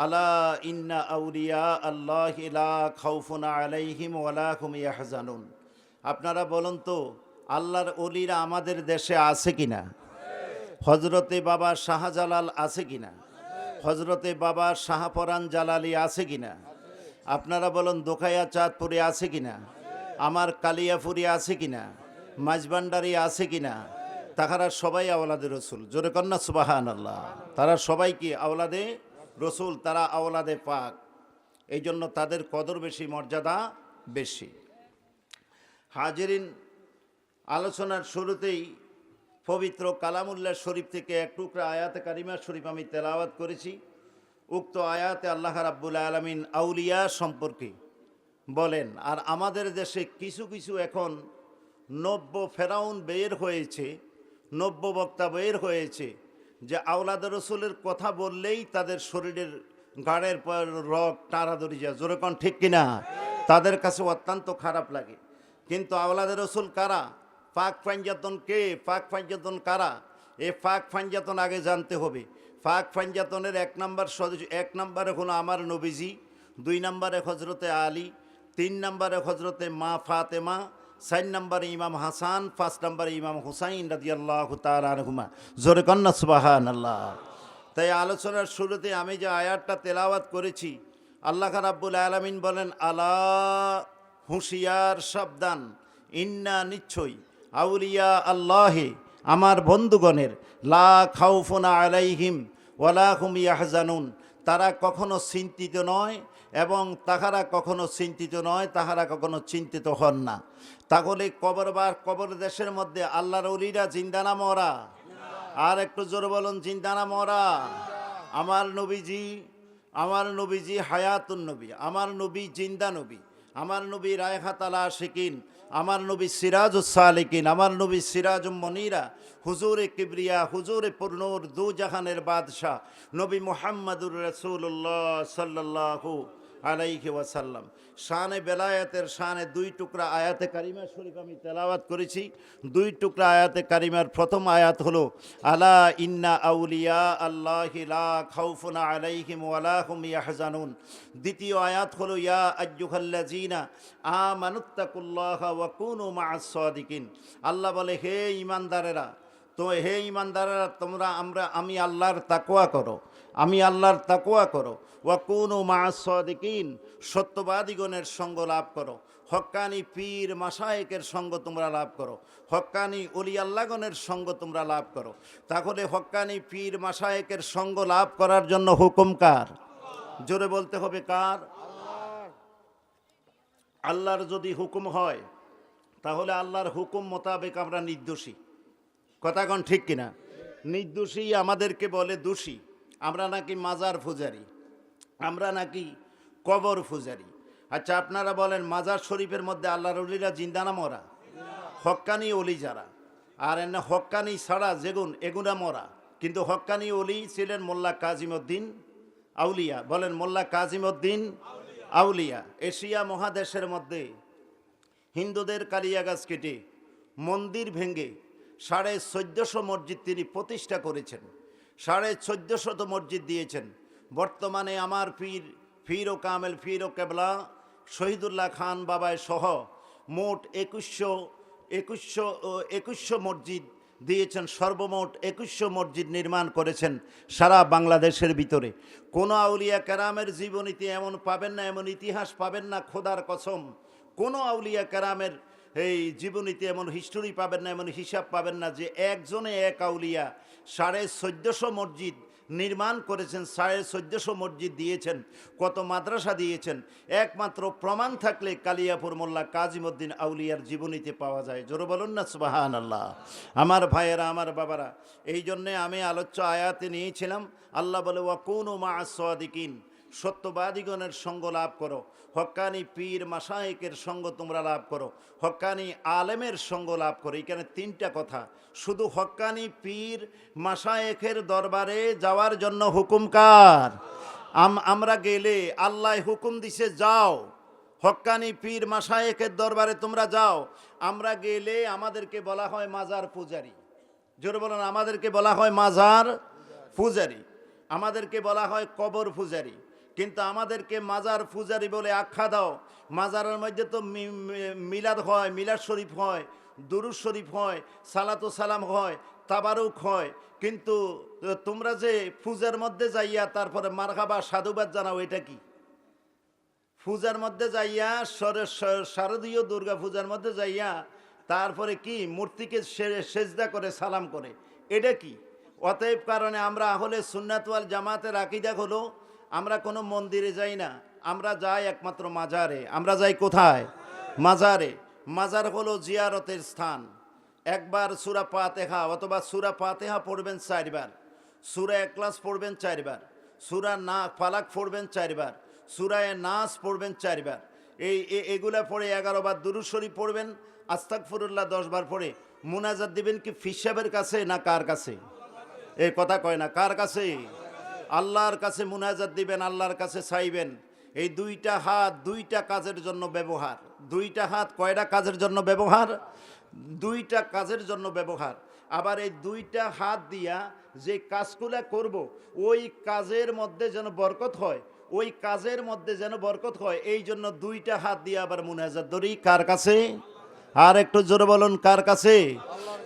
আলা ইন্না আউলিয়া আল্লাহি লা খাউফুন আলাইহিম ওয়ালা হুম ইয়াহজানুন। আপনারা বলুন তো, আল্লাহর ওলিরা আমাদের দেশে আছে কিনা? হজরতে বাবা শাহজালাল আছে কিনা? হজরতে বাবা শাহপরান জালালি আছে কিনা? আপনারা বলুন দোকাইয়া চাঁদপুরে আছে কিনা? আমার কালিয়াপুরি আছে কিনা? মাঝবান্ডারি আছে কিনা? তাহারা সবাই আওলাদে রসুল। জোরে কন্যা সুবহানাল্লাহ। তারা সবাই কি আওলাদে রসুল, তারা আওলাদে পাক। এই জন্য তাদের কদর বেশি, মর্যাদা বেশি। হাজিরিন, আলোচনার শুরুতেই পবিত্র কালামুল্লাহ শরীফ থেকে এক টুকরা আয়াতে কারিমা শরীফ আমি তেলাওয়াত করেছি। উক্ত আয়াতে আল্লাহ রাব্বুল আলামিন আউলিয়া সম্পর্কে বলেন। আর আমাদের দেশে কিছু কিছু এখন নব্য ফেরাউন বের হয়েছে, নব্য বক্তা বের হয়েছে, যে আওলাদ রসুলের কথা বললেই তাদের শরীরের গাড়ের পর রগ টাড়াদড়ি যায়। জোরেকন ঠিক কিনা? তাদের কাছে অত্যন্ত খারাপ লাগে। কিন্তু আওলাদ রসুল কারা? পাক পাঞ্জাতন কে? পাক পাঞ্জাতন কারা? এ পাক পাঞ্জাতন আগে জানতে হবে। পাক পাঞ্জাতনের 1 নম্বর সদস্য, 1 নম্বরে হলো আমার নবীজি, 2 নম্বরে হজরতে আলী, 3 নম্বরে হজরতে মা ফাতেমা, 4 নম্বরে ইমাম হাসান, 5 নম্বরে ইমাম হুসাইন রাদিয়াল্লাহু তাআলা আনহুমা। জোরে কন্না সুবহানাল্লাহ। তাই আলোচনার শুরুতে আমি যে আয়াতটা তেলাওয়াত করেছি, আল্লাহ রাব্বুল আলামিন বলেন, আলা হুঁশিয়ার, সাবধান, ইন্না নিশ্চয়ই, আউলিয়া আল্লাহে আমার বন্ধুগণের, লা খাউফুন আলাইহিম ওয়ালা হুম ইয়াহজানুন, তারা কখনো চিন্তিত নয় এবং তাহারা কখনো চিন্তিত নয়, তাহারা কখনো চিন্তিত হন না। তাহলে কবর দেশের মধ্যে আল্লাহর ওলিরা জিন্দা না মরা? আর একটু জোরে বলুন, জিন্দা না মরা? আমার নবীজি হায়াতুন নবী, আমার নবী জিন্দা নবী, আমার নবী রায়হাত আল আশিকিন, আমার নবী সিরাজুস সালিকিন, আমার নবী সিরাজুম মনিরা, হুজুরে কিবরিয়া, হুজুরে পুরনূর, দু জাহানের বাদশাহ নবী মুহাম্মদুর রাসূলুল্লাহ সাল্লাল্লাহু আলাইহি ওয়াসাল্লাম। শানে বেলায়েতের শানে 2 টুকরা আয়াতে কারিমা শরীফ আমি তেলাওয়াত করেছি। 2 টুকরা আয়াতে কারিমার প্রথম আয়াত হলো, আলা ইন্না আউলিয়া আল্লাহি লা খাউফুন আলাইহিম ওয়ালা হুম ইয়াহজানুন। দ্বিতীয় আয়াত হলো, ইয়া আইয়ুহাল্লাযিনা আমানুত্তাকুল্লাহা ওয়া কুনু মা'আস সাদিকিন। আল্লাহ বলে, হে ঈমানদারেরা, হে ঈমানদারেরা, আমি আল্লাহর তাকওয়া করো, আমি আল্লাহর তাকওয়া করো। ওয়া কুনু মা'আস সাদিকিন, সত্যবাদীগণের সঙ্গ লাভ করো। হক্কানি পীর মাশায়েকের সঙ্গ তোমরা লাভ করো, হক্কানি ওলি আল্লাহগণের সঙ্গ তোমরা লাভ করো। তাহলে হক্কানি পীর মাশায়েকের সঙ্গ লাভ করার জন্য হুকুম কার? জোরে বলতে হবে, কার? আল্লাহর যদি হুকুম হয় তাহলে আল্লাহর হুকুম মোতাবেক আমরা নির্দোষী। কথাগণ ঠিক কিনা? নির্দোষী আমাদেরকে বলে দোষী। আমরা নাকি মাজার পূজারি, আমরা নাকি কবর পূজারি। আচ্ছা, আপনারা বলেন, মাজার শরীফের মধ্যে আল্লাহর ওলিরা জিন্দা না মরা? হক্কানি ওলি যারা, আর এনে হক্কানি ছাড়া যেগুন, এগুনা মরা। কিন্তু হক্কানি ওলি ছিলেন মোল্লা কাজিমউদ্দিন আউলিয়া। বলেন, মোল্লা কাজিমউদ্দিন আউলিয়া। এশিয়া মহাদেশের মধ্যে হিন্দুদের কালিয়াগাছ কেটে মন্দির ভেঙে 1450 মসজিদ তিনি প্রতিষ্ঠা করেছেন। 1450 মসজিদ দিয়েছেন। বর্তমানে আমার পীর ও কামেল, পীর ও কেবলা শহীদুল্লাহ খান বাবায় সহ মোট 2100 মসজিদ দিয়েছেন। সর্বমোট 2100 মসজিদ নির্মাণ করেছেন সারা বাংলাদেশের ভিতরে। কোনো আউলিয়া কেরামের জীবনীতে এমন পাবেন না, এমন ইতিহাস পাবেন না, খোদার কসম, কোনো আউলিয়া কেরামের এই জীবনীতে এমন হিস্টোরি পাবেন না, এমন হিসাব পাবেন না যে একজনে এক আউলিয়া 1450 মসজিদ নির্মাণ করেছেন, 1450 মসজিদ দিয়েছেন, কত মাদ্রাসা দিয়েছেন। একমাত্র প্রমাণ থাকলে কালিয়াপুর মোল্লা কাজিমউদ্দিন আউলিয়ার জীবনীতে পাওয়া যায়। জোরে বলুন না সুবহানাল্লাহ। আমার ভাইয়েরা, আমার বাবারা, এই জন্যে আমি আলোচ্য আয়াতে নিয়েছিলাম, আল্লাহ বলে, ওয়া কুনু মা'আস সাদিকিন, সত্যবাদীগণের সঙ্গ লাভ করো, হক্কানি পীর মাশায়েখের সঙ্গ তোমরা লাভ করো, হক্কানি আলেমের সঙ্গ লাভ করো। এখানে তিনটা কথা। শুধু হক্কানি পীর মাশায়েখের দরবারে যাওয়ার জন্য হুকুম কার? আমরা গেলে আল্লাহ হুকুম দিছে যাও, হক্কানি পীর মাশায়েখের দরবারে তোমরা যাও। আমরা গেলে আমাদেরকে বলা হয় মাজার পূজারি। জোরে বলুন, আমাদেরকে বলা হয় মাজার পূজারি, আমাদেরকে বলা হয় কবর পূজারি। কিন্তু আমাদেরকে মাজার পূজারি বলে আখ্যা দাও। মাজারের মধ্যে তো মিলাদ হয়, মিলাদ শরীফ হয়, দুরুদ শরীফ হয়, সালাতু সালাম হয়, তাবারুক হয়। কিন্তু তোমরা যে পূজার মধ্যে যাইয়া তারপরে মারহাবা সাধুবাদ জানাও, এটা কি? পূজার মধ্যে যাইয়া শারদীয় দুর্গা পূজার মধ্যে যাইয়া তারপরে কি মূর্তিকে সেজদা করে সালাম করে, এটা কি? অতএব কারণে আমরা আহলে সুন্নাত ওয়াল জামাতের আকীদা হলো আমরা কোনো মন্দিরে যাই না, আমরা যাই একমাত্র মাজারে। আমরা যাই কোথায়? মাজারে। মাজার হলো জিয়ারতের স্থান। একবার সূরা ফাতিহা অথবা সূরা ফাতিহা পড়বেন 4 বার, সূরা ইখলাস পড়বেন 4 বার, সূরা ফালাক পড়বেন 4 বার, সূরা নাস পড়বেন 4 বার। এগুলা পড়ে 11 বার দুরূদ শরীফ পড়বেন, আস্তাগফিরুল্লাহ 10 বার পড়ে মুনাজাত দিবেন। কি ফির সাহেবের কাছে না কার কাছে? এই কথা কয় না, কার কাছে? আল্লাহর কাছে মুনাজাত দিবেন, আল্লাহর কাছে চাইবেন। এই দুইটা হাত দুইটা কাজের জন্য ব্যবহার। দুইটা হাত কয়টা কাজের জন্য ব্যবহার? দুইটা কাজের জন্য ব্যবহার। আবার এই দুইটা হাত দিয়া যে কাজগুলা করব ওই কাজের মধ্যে যেন বরকত হয়, ওই কাজের মধ্যে যেন বরকত হয়, এই জন্য দুইটা হাত দিয়ে আবার মুনাজাত ধরি। কার কাছে? আর একটু জোরে বলুন, কার কাছে?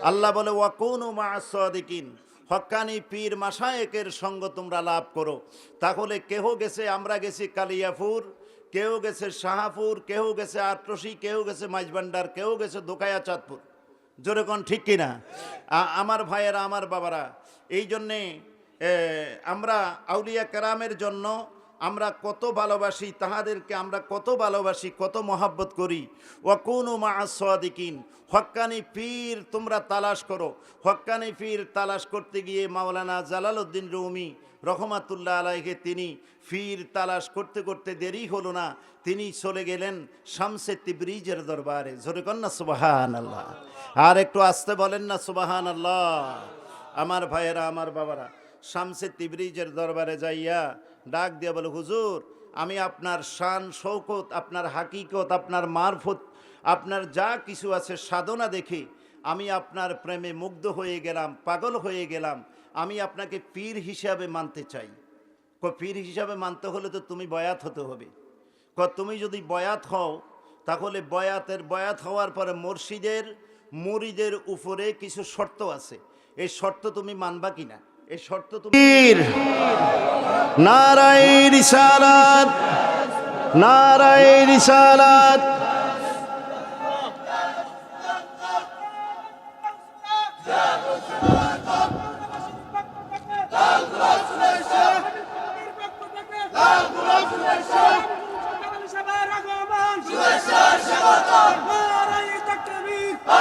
আল্লাহ বলে ওয়াকুনু মা'আস সাদিকিন, হক্কানি পীর মাশায়েখের সঙ্গ তোমরা লাভ করো। তাহলে কেহ গেছে, আমরা গেছি কালিয়াপুর, কেউ গেছে শাহাপুর, কেউ গেছে আটরশি, কেউ গেছে মাইজবান্ডার, কেউ গেছে দোকায়া চাঁদপুর। জোরে কোন ঠিক কিনা? আমার ভাইয়েরা, আমার বাবারা, এই জন্যে আমরা আউলিয়া কেরামের জন্য আমরা কত ভালোবাসি, তাহাদেরকে আমরা কত ভালোবাসি, কত মহাব্বত করি। ওয়াকুনু মা'আস সাদিকিন, হক্কানি পীর তোমরা তালাশ করো। হক্কানি পীর তালাশ করতে গিয়ে মাওলানা জালালউদ্দিন রুমি রহমাতুল্লাহ আলাইহি তিনি পীর তালাশ করতে করতে দেরি হলো না, তিনি চলে গেলেন শামসে তিবরিজের দরবারে। জোরে কন না সুবহানাল্লাহ। আর একটু আস্তে বলেন না সুবহানাল্লাহ। আমার ভাইয়েরা, আমার বাবারা, শামসে তিবরিজের দরবারে যাইয়া ডাক দিয়া বলে, হুজুর আমি আপনার শান শৌকত, আপনার হাকিকত, আপনার মারফত, আপনার যা কিছু আছে সাধনা দেখে আমি আপনার প্রেমে মুগ্ধ হয়ে গেলাম, পাগল হয়ে গেলাম। আমি আপনাকে পীর হিসাবে মানতে চাই। পীর হিসাবে মানতে হলে তো তুমি বয়াত হতে হবে। তুমি যদি বয়াত হও তাহলে বয়াত হওয়ার পরে মুরিদের উপরে কিছু শর্ত আছে, এই শর্ত তুমি মানবা কিনা? এই শর্ত তুমি নারায়ে রিসালাত, নারায়ে রিসালাত।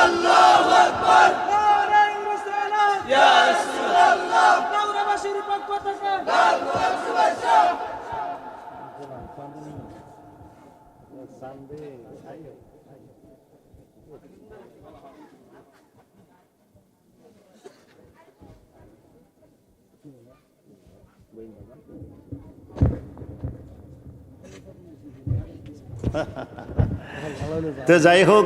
আল্লাহু আকবার, নারায়ে রিসালাত, ইয়া রাসূলুল্লাহ, দাওরাবাসীর পক্ষ থেকে তো যাই হোক,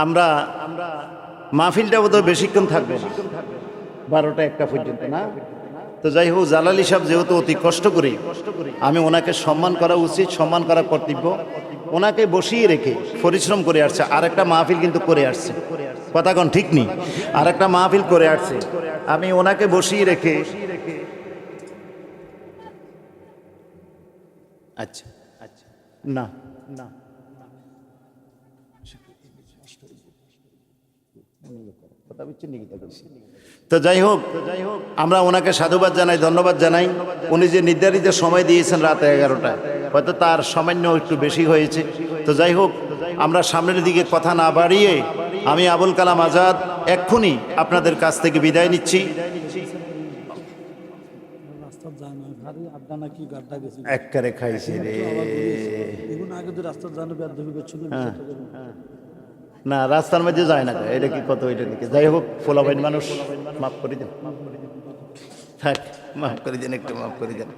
আমরা মাহফিলটা বোধহয় বেশিক্ষণ থাকবে, 12টা-1টা পর্যন্ত না। তো যাই হোক, জালালি সাহেব যেহেতু অতি কষ্ট করে, আমি ওনাকে সম্মান করা উচিত, সম্মান করা কর্তব্য। ওনাকে বসিয়ে রেখে পরিশ্রম করে আসছে, আর একটা মাহফিল কিন্তু করে আসছে, কথা কোন ঠিক নেই, আর একটা মাহফিল করে আসছে। আমি ওনাকে বসিয়ে রেখে আচ্ছা আচ্ছা না না তো যাই হোক, আমরা ওনাকে সাধুবাদ জানাই, ধন্যবাদ জানাই। উনি যে নির্ধারিত সময় দিয়েছেন রাত 11টায়, হয়তো তার সামান্য একটু বেশি হয়েছে। তো যাই হোক, আমরা সামনের দিকে কথা না বাড়িয়ে আমি আবুল কালাম আজাদ এক্ষুনি আপনাদের কাছ থেকে বিদায় নিচ্ছি। যায় না ভারী আড্ডা নাকি গাড্ডা গেছি একবারে খাইছি রে। এগুলো আগে তো রাস্তা জানো বেদবি করছিল না রাস্তার মধ্যে যায় না, এটা কি কত এটা কি, যাই হোক ফোলাবাইন মানুষ, মাফ করে দেন, থাক মাফ করে দেন, একটু মাফ করে দেন।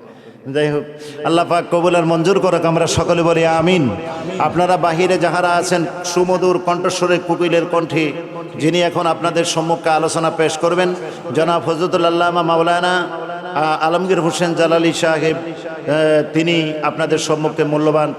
যাই হোক আল্লাহ পাক কবুল আর মঞ্জুর করুক, আমরা সকলে বলি আমিন। আপনারা বাহিরে যাহারা আছেন, সুমধুর কণ্ঠস্বরে কোকিলের কণ্ঠে যিনি এখন আপনাদের সম্মুখে আলোচনা পেশ করবেন, জনাব হযরতুল আল্লামা মাওলানা আলমগীর হোসেন জালালী সাহেব, তিনি আপনাদের সম্মুখে মূল্যবান